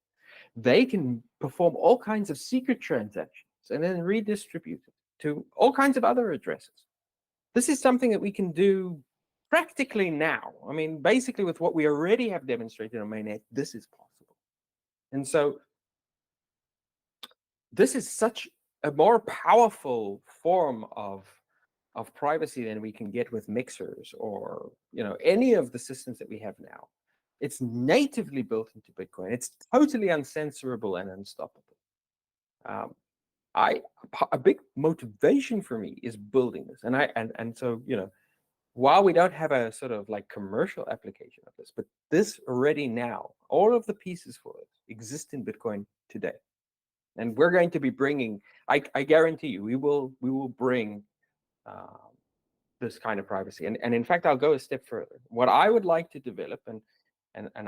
They can perform all kinds of secret transactions and then redistribute it to all kinds of other addresses. This is something that we can do practically now. I mean, basically with what we already have demonstrated on mainnet, this is possible. And so this is such a more powerful form of privacy than we can get with mixers or any of the systems that we have now. It's natively built into Bitcoin. It's totally uncensorable and unstoppable. A big motivation for me is building this, and so while we don't have a sort of like commercial application of this, but this already now, all of the pieces for it exist in Bitcoin today, and we're going to be bringing. I guarantee you, we will bring this kind of privacy, and in fact, I'll go a step further. What I would like to develop, and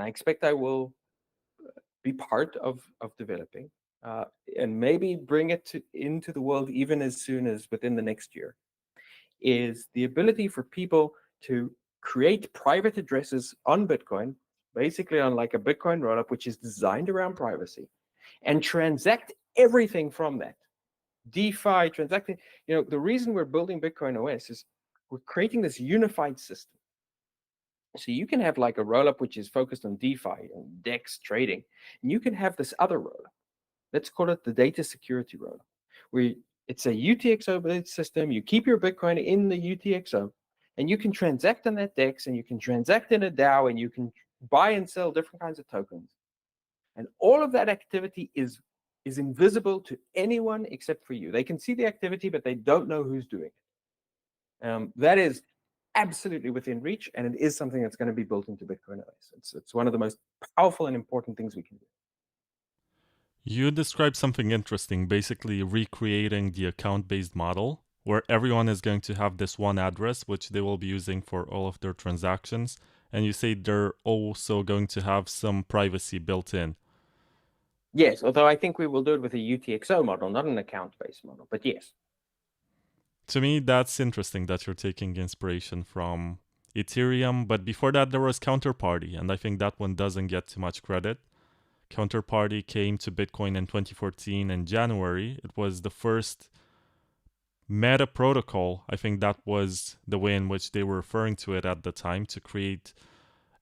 I expect I will be part of developing, and maybe bring it into the world even as soon as within the next year, is the ability for people to create private addresses on Bitcoin, basically on like a Bitcoin rollup, which is designed around privacy, and transact everything from that. DeFi, transacting, the reason we're building BitcoinOS is we're creating this unified system. So you can have like a rollup which is focused on DeFi and DEX trading, and you can have this other rollup. Let's call it the data security rollup, where it's a UTXO-based system. You keep your Bitcoin in the UTXO, and you can transact on that DEX, and you can transact in a DAO, and you can buy and sell different kinds of tokens. And all of that activity is invisible to anyone except for you. They can see the activity, but they don't know who's doing it. That is absolutely within reach, and it is something that's going to be built into BitcoinOS. It's one of the most powerful and important things we can do. You described something interesting, basically recreating the account-based model, where everyone is going to have this one address, which they will be using for all of their transactions. And you say they're also going to have some privacy built in. Yes, although I think we will do it with a UTXO model, not an account-based model, but yes. To me, that's interesting that you're taking inspiration from Ethereum, but before that there was Counterparty, and I think that one doesn't get too much credit. Counterparty came to Bitcoin in 2014 in January. It was the first meta protocol. I think that was the way in which they were referring to it at the time, to create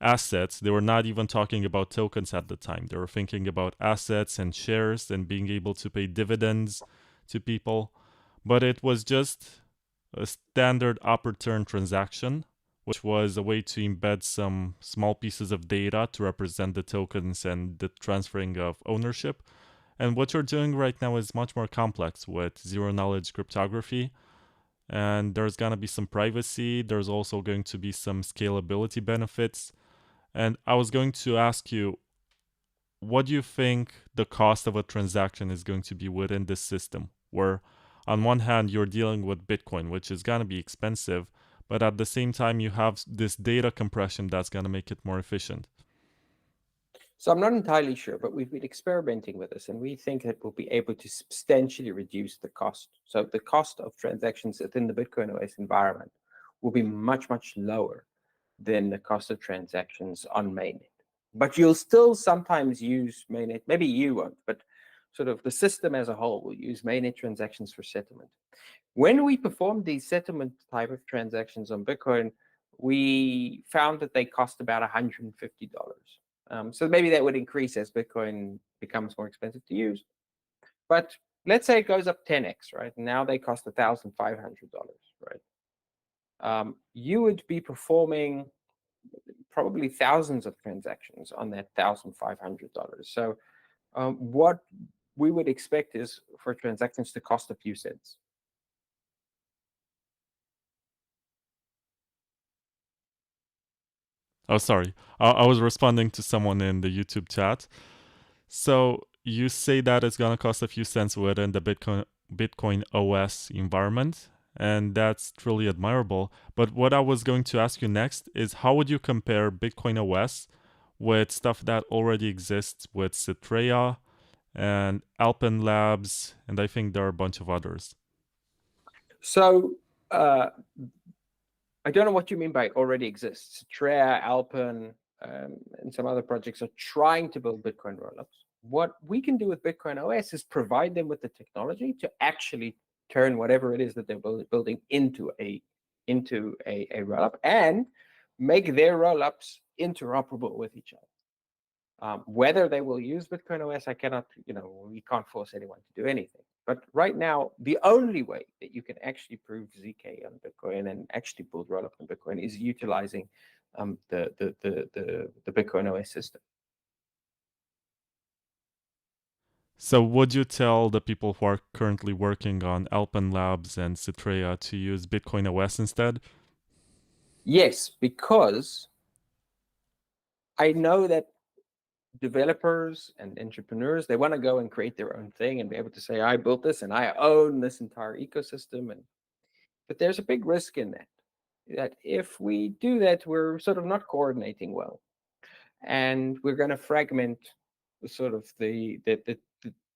assets. They were not even talking about tokens at the time. They were thinking about assets and shares and being able to pay dividends to people. But it was just a standard up return transaction, which was a way to embed some small pieces of data to represent the tokens and the transferring of ownership. And what you're doing right now is much more complex with zero-knowledge cryptography. And there's going to be some privacy. There's also going to be some scalability benefits. And I was going to ask you, what do you think the cost of a transaction is going to be within this system? Where on one hand, you're dealing with Bitcoin, which is going to be expensive, but at the same time, you have this data compression that's going to make it more efficient. So I'm not entirely sure, but we've been experimenting with this, and we think that we'll be able to substantially reduce the cost. So the cost of transactions within the BitcoinOS environment will be much, much lower than the cost of transactions on mainnet. But you'll still sometimes use mainnet. Maybe you won't, but sort of the system as a whole will use mainnet transactions for settlement. When we performed these settlement type of transactions on Bitcoin, we found that they cost about $150. So maybe that would increase as Bitcoin becomes more expensive to use. But let's say it goes up 10x, right? Now they cost $1,500, right? You would be performing probably thousands of transactions on that $1,500. So what we would expect is for transactions to cost a few cents. Oh, sorry. I was responding to someone in the YouTube chat. So you say that it's gonna cost a few cents within the Bitcoin OS environment, and that's truly admirable. But what I was going to ask you next is how would you compare Bitcoin OS with stuff that already exists with Citrea and Alpen Labs, and I think there are a bunch of others. So I don't know what you mean by already exists. Citrea, Alpen, and some other projects are trying to build Bitcoin rollups. What we can do with Bitcoin OS is provide them with the technology to actually turn whatever it is that they're building into a rollup and make their rollups interoperable with each other. Whether they will use Bitcoin OS, I cannot, we can't force anyone to do anything. But right now, the only way that you can actually prove ZK on Bitcoin and actually build rollup on Bitcoin is utilizing the Bitcoin OS system. So would you tell the people who are currently working on Alpen Labs and Citrea to use Bitcoin OS instead? Yes, because I know that developers and entrepreneurs, they want to go and create their own thing and be able to say, I built this and I own this entire ecosystem. But there's a big risk in that if we do that, we're sort of not coordinating well. And we're going to fragment sort of the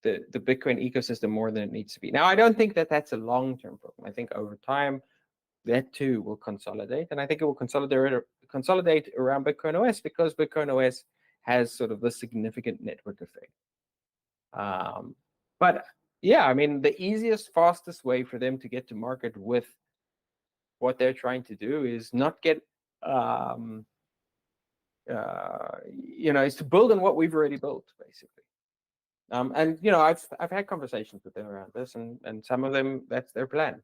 Bitcoin ecosystem more than it needs to be. Now, I don't think that that's a long-term problem. I think over time, that too will consolidate. And I think it will consolidate around Bitcoin OS because Bitcoin OS has sort of the significant network effect. But yeah, I mean, the easiest, fastest way for them to get to market with what they're trying to do is not get, is to build on what we've already built, basically. And I've had conversations with them around this, and some of them, that's their plan.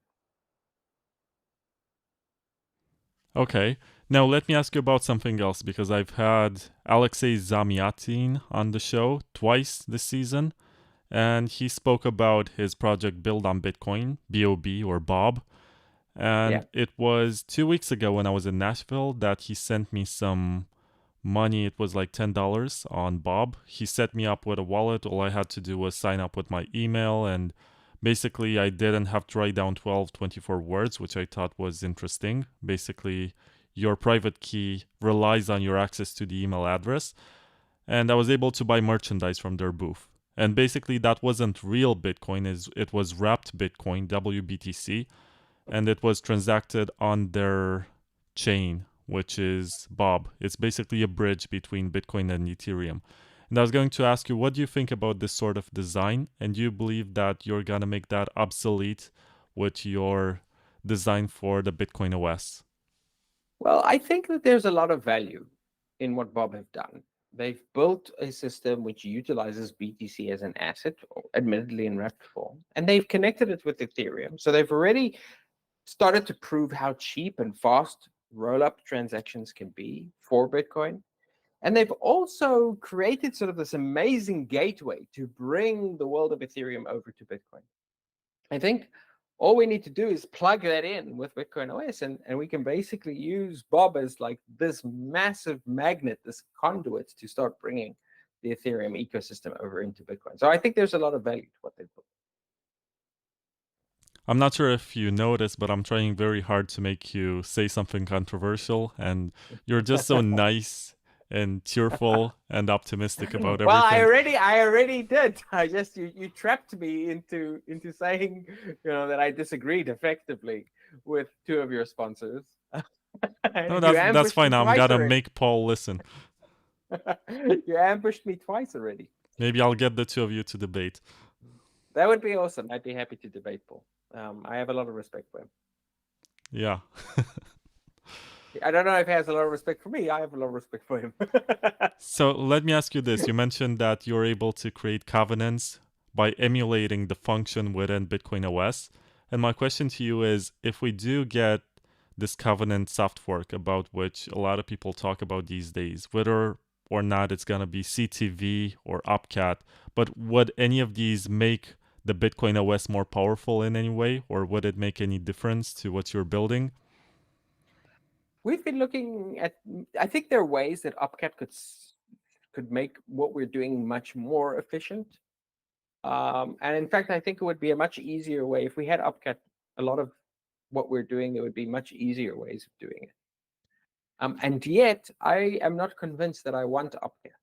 Okay. Now let me ask you about something else because I've had Alexei Zamyatin on the show twice this season, and he spoke about his project Build on Bitcoin, BOB or Bob. And it was 2 weeks ago when I was in Nashville that he sent me some money. It was like $10 on Bob. He set me up with a wallet. All I had to do was sign up with my email, and basically I didn't have to write down 24 words, which I thought was interesting. Basically, your private key relies on your access to the email address. And I was able to buy merchandise from their booth. And basically that wasn't real Bitcoin, it was wrapped Bitcoin, WBTC, and it was transacted on their chain, which is Bob. It's basically a bridge between Bitcoin and Ethereum. And I was going to ask you, what do you think about this sort of design? And do you believe that you're going to make that obsolete with your design for the Bitcoin OS? Well, I think that there's a lot of value in what Bob have done. They've built a system which utilizes BTC as an asset, admittedly in wrapped form, and they've connected it with Ethereum. So they've already started to prove how cheap and fast roll-up transactions can be for Bitcoin. And they've also created sort of this amazing gateway to bring the world of Ethereum over to Bitcoin. I think all we need to do is plug that in with Bitcoin OS, and we can basically use Bob as like this massive magnet, this conduit to start bringing the Ethereum ecosystem over into Bitcoin. So I think there's a lot of value to what they've built. I'm not sure if you noticed, but I'm trying very hard to make you say something controversial, and you're just so nice and cheerful and optimistic about everything. Well, I already did. I just you trapped me into saying that I disagreed effectively with two of your sponsors. No, that's fine. I'm gonna make Paul listen. You ambushed me twice already. Maybe I'll get the two of you to debate. That would be awesome. I'd be happy to debate Paul. I have a lot of respect for him. Yeah. I don't know if he has a lot of respect for me. I have a lot of respect for him. So let me ask you this. You mentioned that you're able to create covenants by emulating the function within BitcoinOS. And my question to you is, if we do get this covenant soft fork about which a lot of people talk about these days, whether or not it's going to be CTV or Upcat, but would any of these make the BitcoinOS more powerful in any way, or would it make any difference to what you're building? We've been looking at. I think there are ways that Upcat could make what we're doing much more efficient. And in fact, I think it would be a much easier way if we had Upcat. A lot of what we're doing, there would be much easier ways of doing it. And yet, I am not convinced that I want Upcat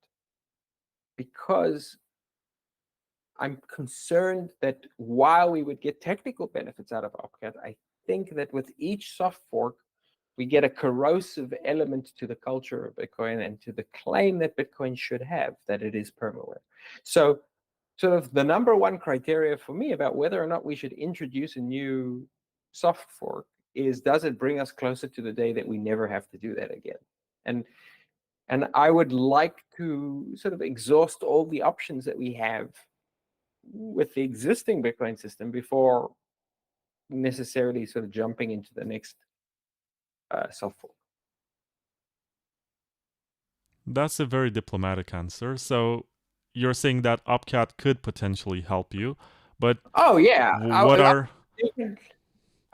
because I'm concerned that while we would get technical benefits out of Upcat, I think that with each soft fork, we get a corrosive element to the culture of Bitcoin and to the claim that Bitcoin should have, that it is permaware. So sort of the number one criteria for me about whether or not we should introduce a new soft fork is, does it bring us closer to the day that we never have to do that again? And I would like to sort of exhaust all the options that we have with the existing Bitcoin system before necessarily sort of jumping into the next soft fork. That's a very diplomatic answer. So you're saying that Upcat could potentially help you, but oh yeah, what are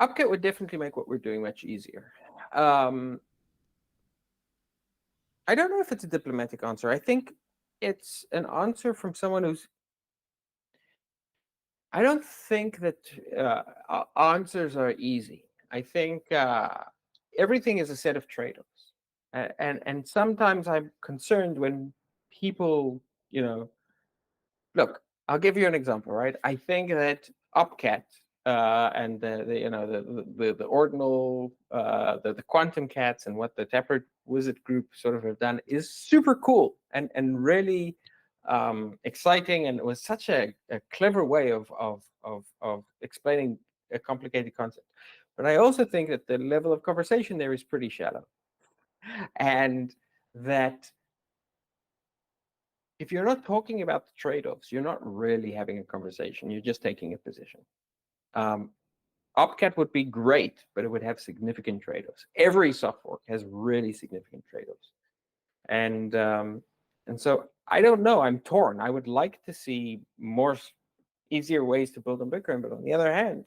Upcat would definitely make what we're doing much easier. I don't know if it's a diplomatic answer. I think it's an answer from someone who's. I don't think that answers are easy. I think everything is a set of trade-offs, and sometimes I'm concerned when people, look. I'll give you an example, right? I think that Upcat and the ordinal, the quantum cats and what the Taproot wizard group sort of have done is super cool and really exciting, and it was such a clever way of explaining a complicated concept. But I also think that the level of conversation there is pretty shallow, and that if you're not talking about the trade-offs, you're not really having a conversation. You're just taking a position. Upcat would be great, but it would have significant trade-offs. Every soft fork has really significant trade-offs, and so I don't know. I'm torn. I would like to see more easier ways to build on Bitcoin, but on the other hand,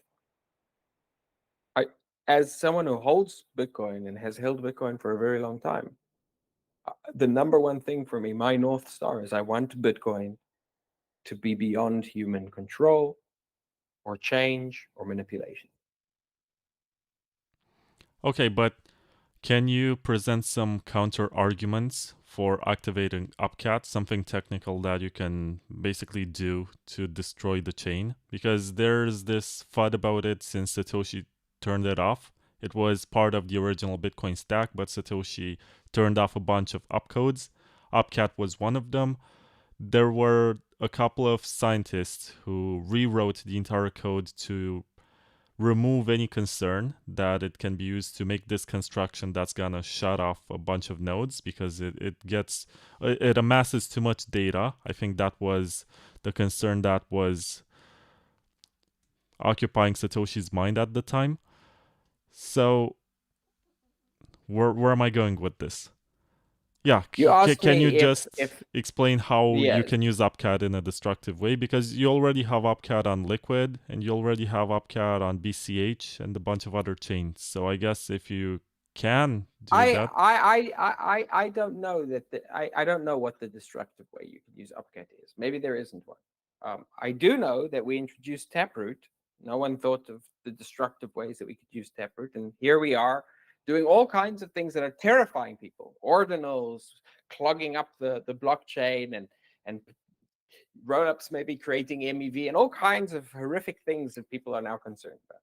as someone who holds Bitcoin and has held Bitcoin for a very long time, the number one thing for me, my North Star, is I want Bitcoin to be beyond human control or change or manipulation. okay, but can you present some counter arguments for activating Upcat, something technical that you can basically do to destroy the chain? Because there's this FUD about it since Satoshi turned it off. It was part of the original Bitcoin stack, but Satoshi turned off a bunch of opcodes. Upcat was one of them. There were a couple of scientists who rewrote the entire code to remove any concern that it can be used to make this construction that's gonna shut off a bunch of nodes because it amasses too much data. I think that was the concern that was occupying Satoshi's mind at the time. So where am I going with this? Yeah, You asked can me you just if explain how you yes. can use Upcat in a destructive way? Because you already have Upcat on Liquid, and you already have Upcat on BCH and a bunch of other chains. So I guess if you can do that, I don't know that I don't know what the destructive way you can use Upcat is. Maybe there isn't one. I do know that we introduced Taproot. No one thought of the destructive ways that we could use Taproot, and here we are doing all kinds of things that are terrifying people. Ordinals clogging up the blockchain, and rollups maybe creating MEV, and all kinds of horrific things that people are now concerned about.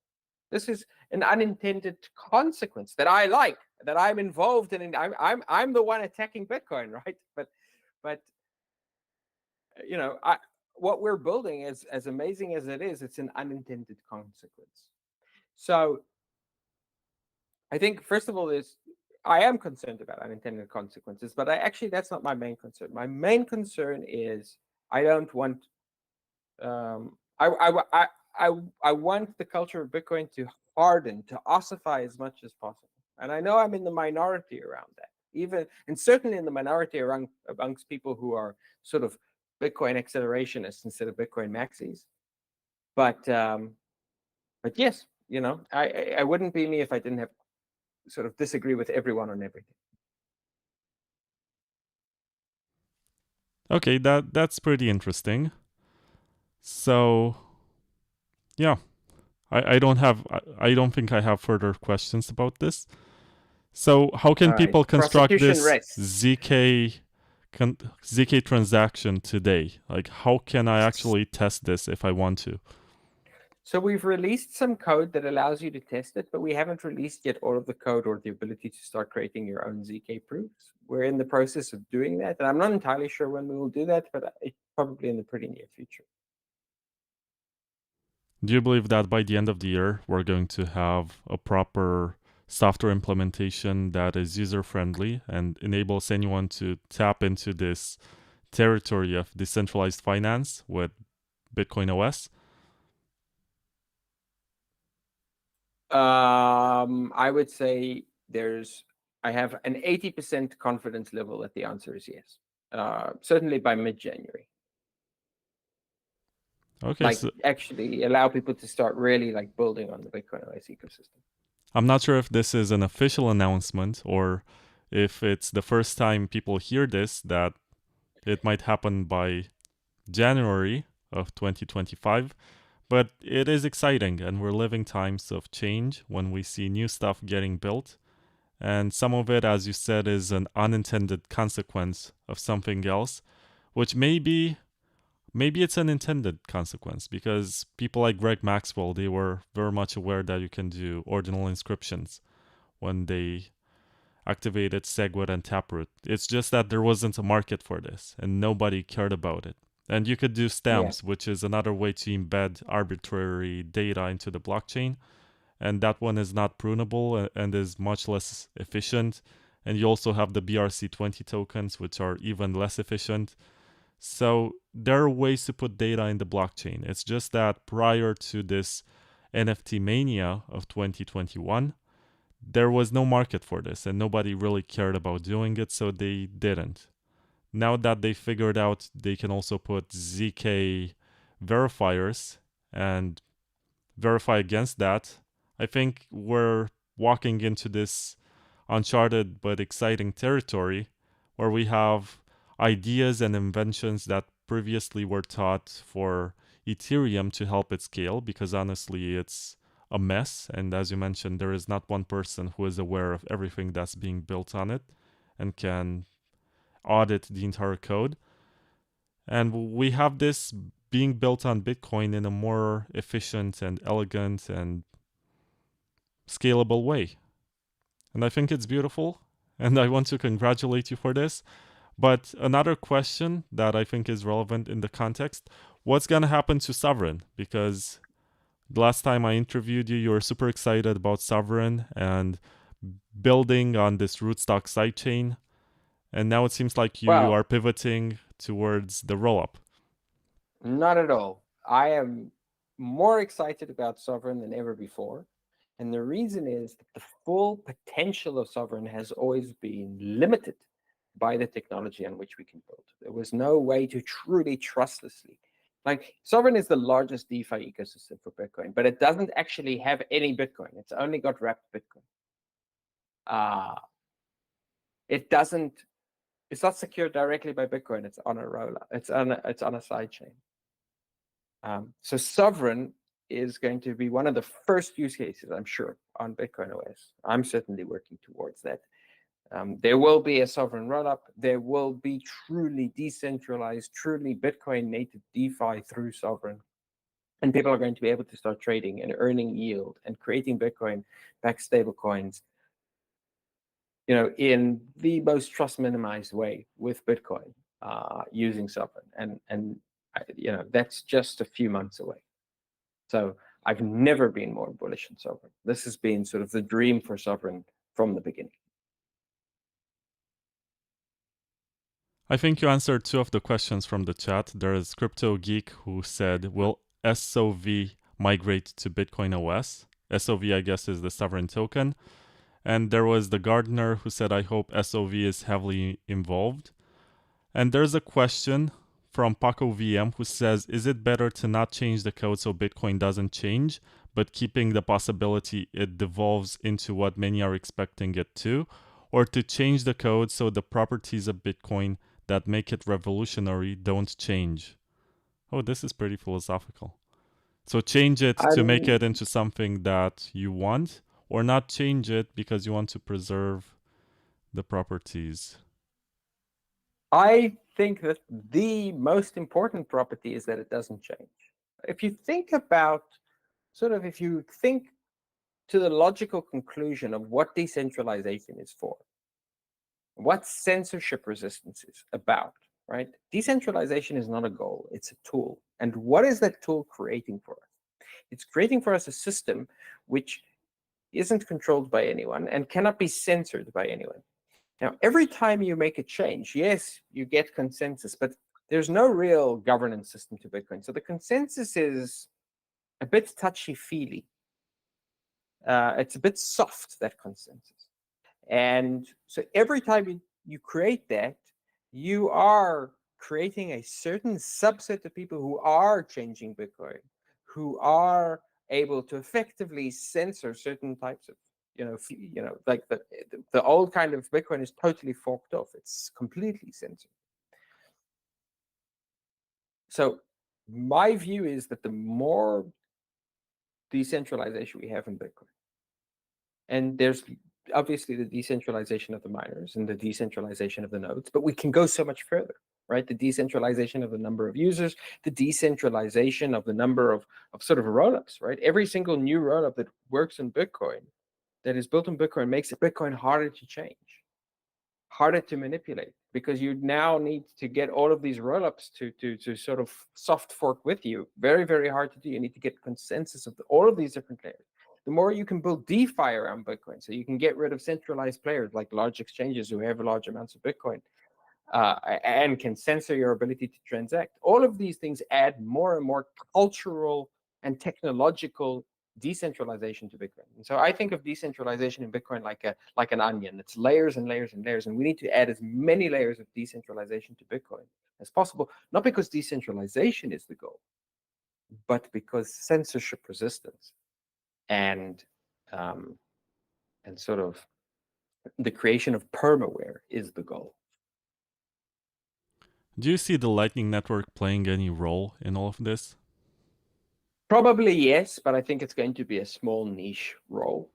This is an unintended consequence that I like, that I'm involved in. I'm the one attacking Bitcoin, right? But But what we're building is, as amazing as it is, it's an unintended consequence. So I think, first of all, I am concerned about unintended consequences, but that's not my main concern. My main concern is I don't want I want the culture of Bitcoin to harden, to ossify as much as possible. And I know I'm in the minority around that, and certainly in the minority amongst people who are sort of Bitcoin accelerationists instead of Bitcoin maxis. But yes, I wouldn't be me if I didn't have sort of disagree with everyone on everything. Okay, that's pretty interesting. So, yeah, I don't think I have further questions about this. So, how can people construct this ZK transaction today? Like, how can I actually test this if I want to? So we've released some code that allows you to test it, but we haven't released yet all of the code or the ability to start creating your own ZK proofs. We're in the process of doing that, and I'm not entirely sure when we will do that, but it's probably in the pretty near future. Do you believe that by the end of the year, we're going to have a proper software implementation that is user-friendly and enables anyone to tap into this territory of decentralized finance with BitcoinOS? I would say I have an 80% confidence level that the answer is yes. Certainly by mid-January. Okay, actually allow people to start really building on the BitcoinOS ecosystem. I'm not sure if this is an official announcement or if it's the first time people hear this, that it might happen by January of 2025. But it is exciting, and we're living times of change when we see new stuff getting built. And some of it, as you said, is an unintended consequence of something else, which maybe it's an intended consequence, because people like Greg Maxwell, they were very much aware that you can do ordinal inscriptions when they activated SegWit and Taproot. It's just that there wasn't a market for this, and nobody cared about it. And you could do stamps, which is another way to embed arbitrary data into the blockchain. And that one is not prunable and is much less efficient. And you also have the BRC20 tokens, which are even less efficient. So there are ways to put data in the blockchain. It's just that prior to this NFT mania of 2021, there was no market for this and nobody really cared about doing it, so they didn't. Now that they figured out they can also put ZK verifiers and verify against that, I think we're walking into this uncharted but exciting territory where we have ideas and inventions that previously were taught for Ethereum to help it scale, because honestly it's a mess, and as you mentioned, there is not one person who is aware of everything that's being built on it and can audit the entire code. And we have this being built on Bitcoin in a more efficient and elegant and scalable way. And I think it's beautiful, and I want to congratulate you for this. But another question that I think is relevant in the context, what's going to happen to Sovereign? Because the last time I interviewed you, you were super excited about Sovereign and building on this rootstock sidechain. And now it seems like you are pivoting towards the rollup. Not at all. I am more excited about Sovereign than ever before. And the reason is that the full potential of Sovereign has always been limited by the technology on which we can build. There was no way to truly trustlessly. Sovereign is the largest DeFi ecosystem for Bitcoin, but it doesn't actually have any Bitcoin. It's only got wrapped Bitcoin. It's not secured directly by Bitcoin. It's on a rollup. It's on a sidechain. So Sovereign is going to be one of the first use cases, I'm sure, on BitcoinOS. I'm certainly working towards that. There will be a Sovereign rollup. There will be truly decentralized, truly Bitcoin native DeFi through Sovereign. And people are going to be able to start trading and earning yield and creating Bitcoin-backed stable coins, in the most trust minimized way with Bitcoin. using Sovereign, and that's just a few months away. So I've never been more bullish on Sovereign. This has been sort of the dream for Sovereign from the beginning. I think you answered two of the questions from the chat. There is Crypto Geek who said, will SOV migrate to BitcoinOS? SOV, I guess, is the sovereign token. And there was the Gardener who said, I hope SOV is heavily involved. And there's a question from Paco VM who says, is it better to not change the code so Bitcoin doesn't change, but keeping the possibility it devolves into what many are expecting it to, or to change the code so the properties of Bitcoin that make it revolutionary don't change? Oh, this is pretty philosophical. So change it to make it into something that you want, or not change it because you want to preserve the properties. I think that the most important property is that it doesn't change. If you think about, if you think to the logical conclusion of what decentralization is for, what censorship resistance is about, right? Decentralization is not a goal, it's a tool. And what is that tool creating for us? It's creating for us a system which isn't controlled by anyone and cannot be censored by anyone. Now, every time you make a change, yes, you get consensus, but there's no real governance system to Bitcoin. So the consensus is a bit touchy-feely. It's a bit soft, that consensus. And so every time you create that, you are creating a certain subset of people who are changing Bitcoin, who are able to effectively censor certain types of, like the old kind of Bitcoin is totally forked off. It's completely censored. So my view is that the more decentralization we have in Bitcoin, and there's obviously the decentralization of the miners and the decentralization of the nodes, but we can go so much further, right? The decentralization of the number of users, the decentralization of the number of sort of rollups, right? Every single new rollup that works in Bitcoin, that is built on Bitcoin, makes Bitcoin harder to change, harder to manipulate, because you now need to get all of these rollups to sort of soft fork with you. Very, very hard to do. You need to get consensus of all of these different layers. The more you can build DeFi around Bitcoin, so you can get rid of centralized players like large exchanges who have large amounts of Bitcoin and can censor your ability to transact. All of these things add more and more cultural and technological decentralization to Bitcoin. And so I think of decentralization in Bitcoin like an onion. It's layers and layers and layers, and we need to add as many layers of decentralization to Bitcoin as possible, not because decentralization is the goal, but because censorship resistance and sort of the creation of permaware is the goal. Do you see the Lightning Network playing any role in all of this? Probably yes, but I think it's going to be a small niche role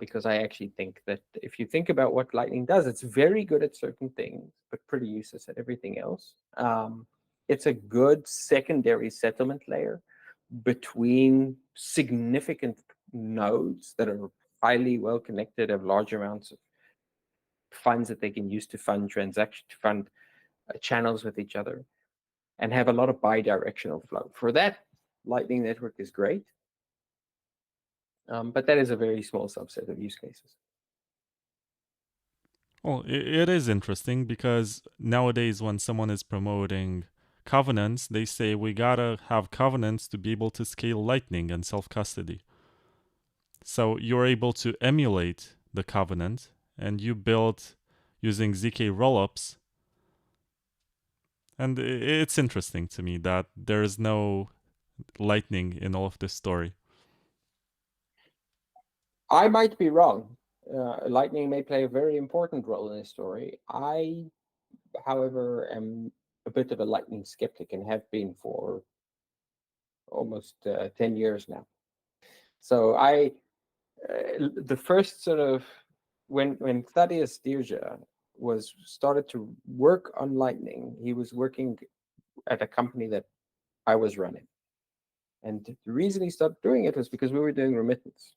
because I actually think that if you think about what Lightning does, it's very good at certain things, but pretty useless at everything else. It's a good secondary settlement layer between significant nodes that are highly well connected, have large amounts of funds that they can use to fund transactions, to fund channels with each other, and have a lot of bi-directional flow. For that, Lightning Network is great, but that is a very small subset of use cases. Well, it is interesting because nowadays when someone is promoting covenants, they say we gotta have covenants to be able to scale Lightning and self-custody. So you're able to emulate the covenant, and you build using ZK rollups. And it's interesting to me that there is no Lightning in all of this story. I might be wrong. Lightning may play a very important role in this story. I, however, am a bit of a Lightning skeptic and have been for almost 10 years now. So the first sort of, when Thaddeus Dirja started to work on Lightning, he was working at a company that I was running. And the reason he started doing it was because we were doing remittance.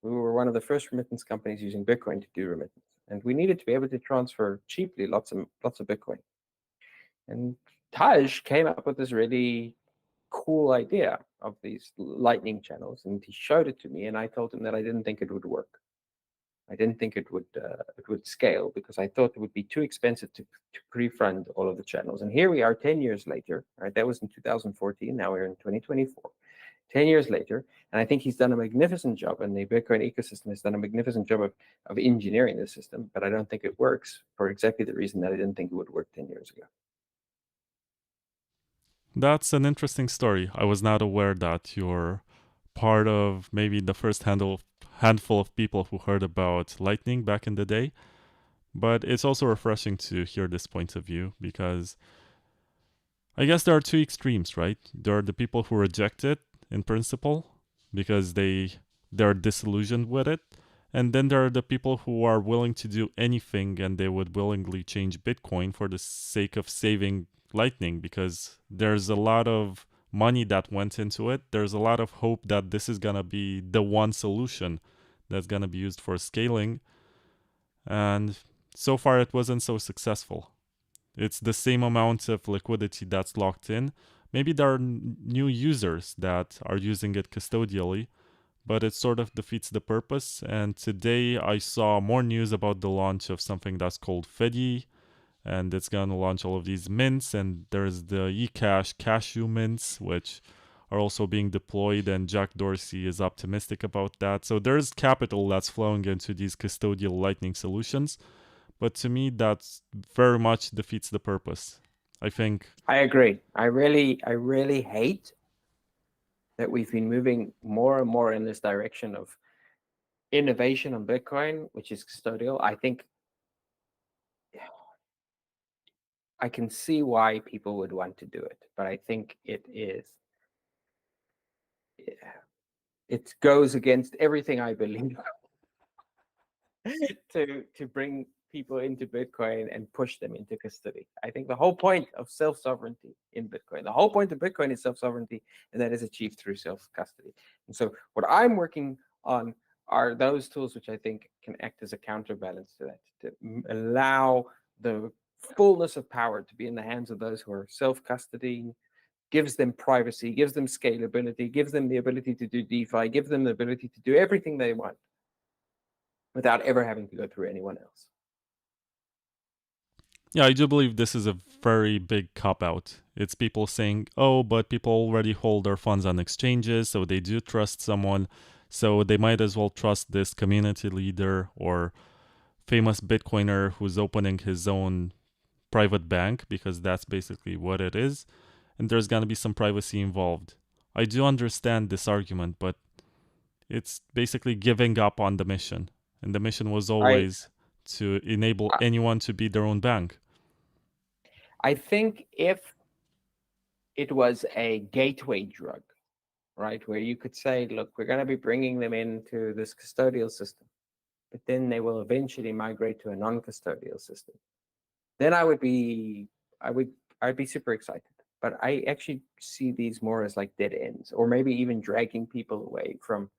We were one of the first remittance companies using Bitcoin to do remittance. And we needed to be able to transfer cheaply lots of Bitcoin. And Taj came up with this really cool idea of these lightning channels, and he showed it to me, and I told him that I didn't think it would work. I didn't think it would scale because I thought it would be too expensive to pre-fund all of the channels. And here we are 10 years later, right? That was in 2014. Now we're in 2024. 10 years later, and I think he's done a magnificent job, and the Bitcoin ecosystem has done a magnificent job of engineering the system, but I don't think it works for exactly the reason that I didn't think it would work 10 years ago. That's an interesting story. I was not aware that you're part of maybe the first handful of people who heard about Lightning back in the day. But it's also refreshing to hear this point of view because I guess there are two extremes, right? There are the people who reject it in principle because they're disillusioned with it. And then there are the people who are willing to do anything and they would willingly change Bitcoin for the sake of saving Lightning because there's a lot of money that went into it. There's a lot of hope that this is going to be the one solution that's going to be used for scaling. And so far, it wasn't so successful. It's the same amount of liquidity that's locked in. Maybe there are new users that are using it custodially, but it sort of defeats the purpose. And today I saw more news about the launch of something that's called Fedi, and it's going to launch all of these mints. And there's the eCash cashew mints, which are also being deployed, and Jack Dorsey is optimistic about that. So there's capital that's flowing into these custodial Lightning solutions. But to me, that very much defeats the purpose. I think I agree. I really hate that we've been moving more and more in this direction of innovation on Bitcoin, which is custodial. I think I can see why people would want to do it, but I think it goes against everything I believe to bring people into Bitcoin and push them into custody. I think the whole point of self-sovereignty in Bitcoin, the whole point of Bitcoin is self-sovereignty, and that is achieved through self-custody. And so what I'm working on are those tools which I think can act as a counterbalance to that, to allow the fullness of power to be in the hands of those who are self-custodying, gives them privacy, gives them scalability, gives them the ability to do DeFi, gives them the ability to do everything they want without ever having to go through anyone else. Yeah, I do believe this is a very big cop out. It's people saying, oh, but people already hold their funds on exchanges, so they do trust someone, so they might as well trust this community leader or famous Bitcoiner who's opening his own private bank, because that's basically what it is, and there's going to be some privacy involved. I do understand this argument, but it's basically giving up on the mission. And the mission was always to enable anyone to be their own bank. I think if it was a gateway drug, right, where you could say, look, we're going to be bringing them into this custodial system, but then they will eventually migrate to a non-custodial system, then I'd be super excited. But I actually see these more as like dead ends, or maybe even dragging people away from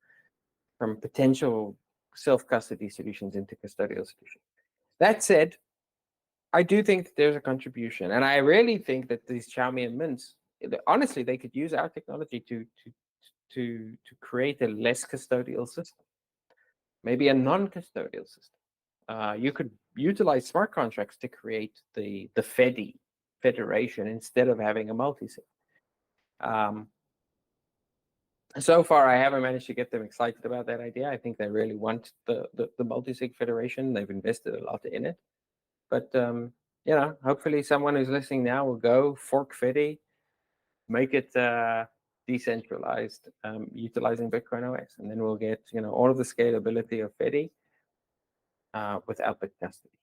potential self-custody solutions into custodial solutions. That said, I do think there's a contribution, and I really think that these Xiaomi and Mints, honestly, they could use our technology to create a less custodial system, maybe a non-custodial system. You could utilize smart contracts to create the Fedi federation instead of having a multi-sig. So far, I haven't managed to get them excited about that idea. I think they really want the multi-sig federation. They've invested a lot in it. But, hopefully someone who's listening now will go fork Fedi, make it decentralized, utilizing BitcoinOS. And then we'll get, all of the scalability of Fedi without bit custody.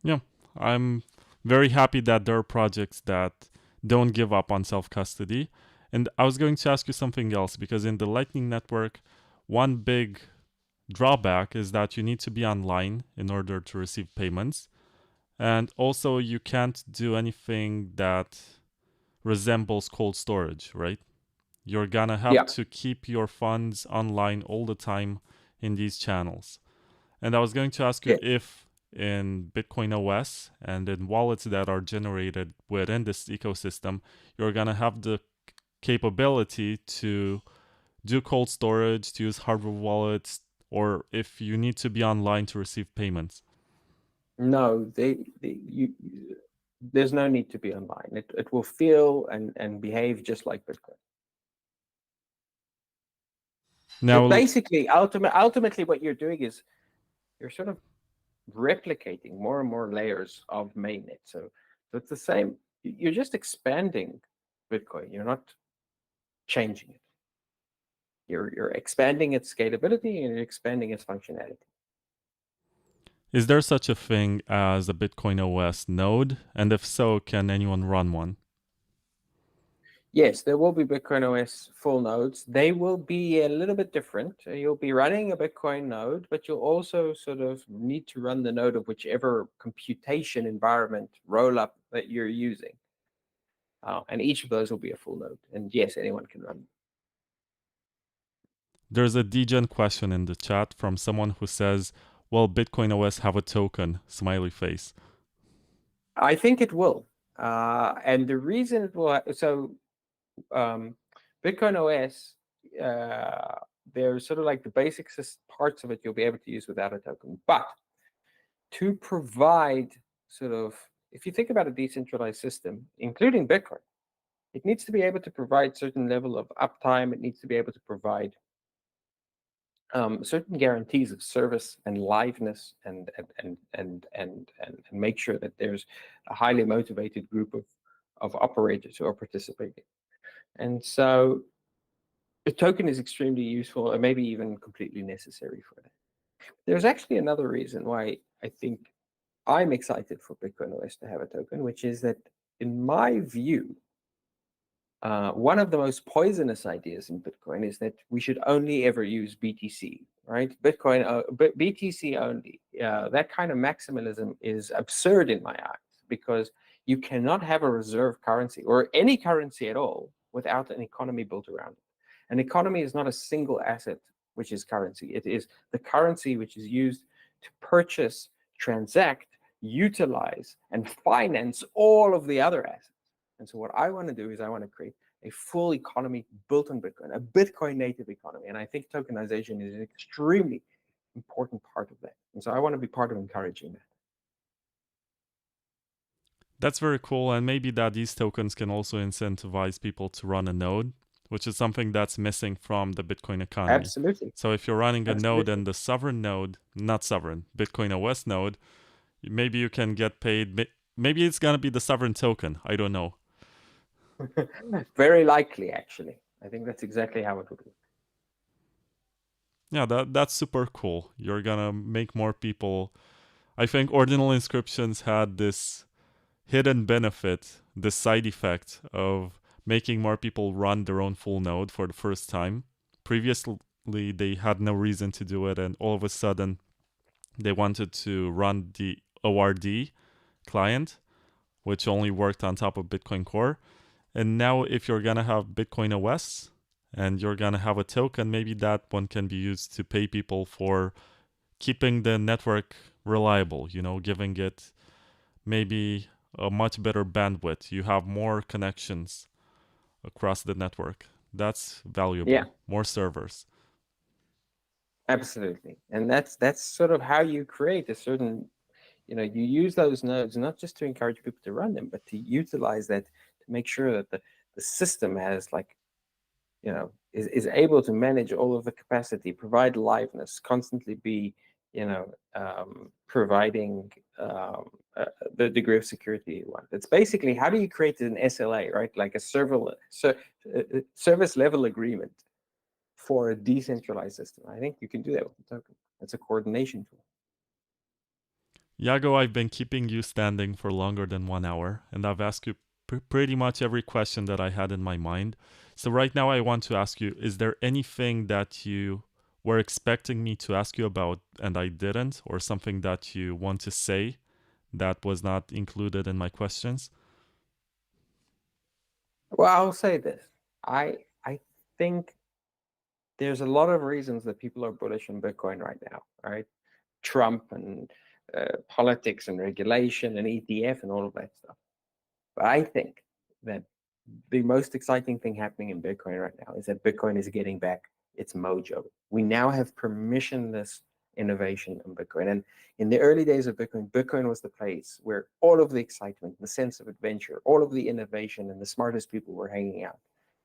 Yeah, I'm very happy that there are projects that don't give up on self-custody. And I was going to ask you something else, because in the Lightning Network, one big drawback is that you need to be online in order to receive payments. And also you can't do anything that resembles cold storage, right? You're gonna have to keep your funds online all the time in these channels. And I was going to ask you if in BitcoinOS and in wallets that are generated within this ecosystem, you're going to have the capability to do cold storage, to use hardware wallets, or if you need to be online to receive payments. No, there's no need to be online. It will feel and behave just like Bitcoin. Now, basically, ultimately, what you're doing is you're sort of replicating more and more layers of mainnet. So it's the same. You're just expanding Bitcoin. You're not changing it. You're expanding its scalability and you're expanding its functionality. is there such a thing as a BitcoinOS node? And if so, can anyone run one? Yes, there will be BitcoinOS full nodes. They will be a little bit different. You'll be running a Bitcoin node, but you'll also sort of need to run the node of whichever computation environment rollup that you're using. And each of those will be a full node. And yes, anyone can run. There's a degen question in the chat from someone who says, "Will BitcoinOS have a token?" Smiley face. I think it will. And the reason it will, BitcoinOS, there's sort of like the basic parts of it you'll be able to use without a token. But to provide sort of, if you think about a decentralized system, including Bitcoin, it needs to be able to provide certain level of uptime. It needs to be able to provide certain guarantees of service and liveness, and make sure that there's a highly motivated group of operators who are participating. And so a token is extremely useful and maybe even completely necessary for that. There's actually another reason why I think I'm excited for BitcoinOS to have a token, which is that, in my view, one of the most poisonous ideas in Bitcoin is that we should only ever use BTC, right? BTC only. That kind of maximalism is absurd in my eyes, because you cannot have a reserve currency or any currency at all without an economy built around it. An economy is not a single asset which is currency. It is the currency which is used to purchase, transact, utilize, and finance all of the other assets. And so what I want to do is I want to create a full economy built on Bitcoin, a Bitcoin native economy. And I think tokenization is an extremely important part of that. And so I want to be part of encouraging that. That's very cool. And maybe that these tokens can also incentivize people to run a node, which is something that's missing from the Bitcoin economy. Absolutely. So if you're running a node and the sovereign node, not sovereign, BitcoinOS node, maybe you can get paid. Maybe it's going to be the sovereign token. I don't know. Very likely, actually. I think that's exactly how it would work. Yeah, that's super cool. You're going to make more people. I think ordinal inscriptions had this hidden benefit, this side effect of making more people run their own full node for the first time. Previously, they had no reason to do it, and all of a sudden, they wanted to run the ORD client, which only worked on top of Bitcoin Core. And now, if you're going to have BitcoinOS and you're going to have a token, maybe that one can be used to pay people for keeping the network reliable, giving it maybe a much better bandwidth. You have more connections across the network. That's valuable. Yeah. More servers. Absolutely. And that's sort of how you create a certain, you use those nodes not just to encourage people to run them, but to utilize that to make sure that the system has is able to manage all of the capacity, provide liveness, constantly be, providing the degree of security you want. It's basically, how do you create an SLA, right? Like a service level agreement for a decentralized system. I think you can do that with a token. It's a coordination tool. Yago, I've been keeping you standing for longer than 1 hour, and I've asked you pretty much every question that I had in my mind. So right now I want to ask you, is there anything that you were expecting me to ask you about and I didn't, or something that you want to say that was not included in my questions? Well, I'll say this. I think there's a lot of reasons that people are bullish on Bitcoin right now, right? Trump and politics and regulation and ETF and all of that stuff. But I think that the most exciting thing happening in Bitcoin right now is that Bitcoin is getting back its mojo. We now have permissionless innovation in Bitcoin. And in the early days of Bitcoin, Bitcoin was the place where all of the excitement, the sense of adventure, all of the innovation, and the smartest people were hanging out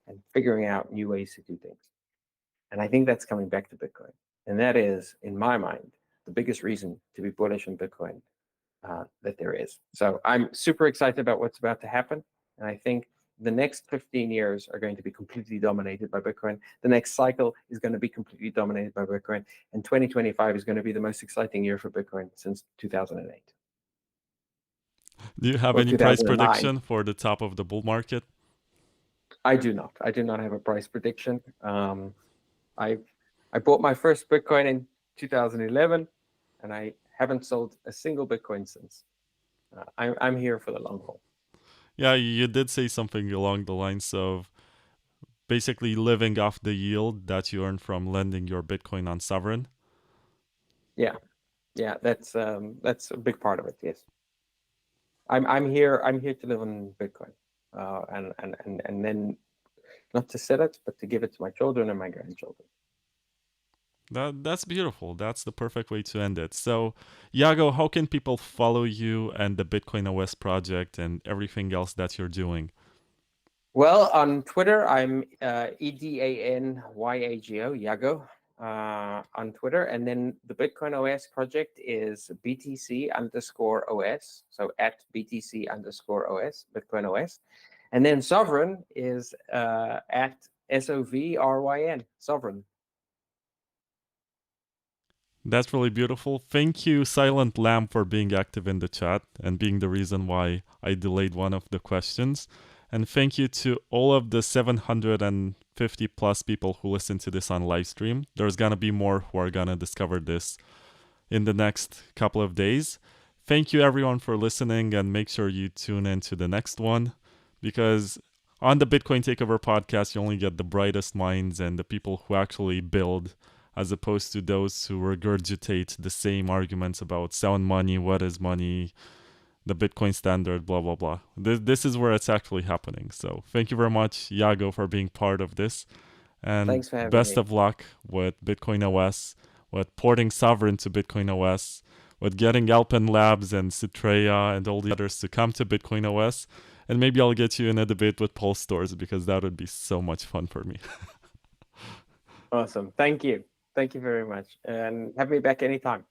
and figuring out new ways to do things. And I think that's coming back to Bitcoin. And that is, in my mind, the biggest reason to be bullish on Bitcoin that there is. So I'm super excited about what's about to happen. And I think the next 15 years are going to be completely dominated by Bitcoin. The next cycle is going to be completely dominated by Bitcoin. And 2025 is going to be the most exciting year for Bitcoin since 2008. Do you have Or any price 2009. prediction for the top of the bull market? I do not. I do not have a price prediction. I bought my first Bitcoin in 2011, and I haven't sold a single Bitcoin since. I'm here for the long haul. Yeah, you did say something along the lines of basically living off the yield that you earn from lending your Bitcoin on Sovereign. Yeah, that's a big part of it. Yes, I'm here to live on Bitcoin, and then not to sell it, but to give it to my children and my grandchildren. That's beautiful. That's the perfect way to end it. So, Yago, how can people follow you and the BitcoinOS project and everything else that you're doing? Well, on Twitter, I'm EdanYago, Yago, on Twitter. And then the BitcoinOS project is BTC_OS. So at BTC_OS, BitcoinOS. And then Sovereign is at SOVRYN, Sovereign. That's really beautiful. Thank you, Silent Lamb, for being active in the chat and being the reason why I delayed one of the questions. And thank you to all of the 750 plus people who listen to this on live stream. There's gonna be more who are gonna discover this in the next couple of days. Thank you everyone for listening, and make sure you tune in to the next one, because on the Bitcoin Takeover podcast, you only get the brightest minds and the people who actually build, as opposed to those who regurgitate the same arguments about sound money, what is money, the Bitcoin standard, blah, blah, blah. This is where it's actually happening. So thank you very much, Yago, for being part of this. And Thanks for having best me. of luck with BitcoinOS, with porting Sovereign to BitcoinOS, with getting Alpen Labs and Citrea and all the others to come to BitcoinOS. And maybe I'll get you in a debate with Pulse Stores, because that would be so much fun for me. Awesome. Thank you. Thank you very much. And have me back anytime.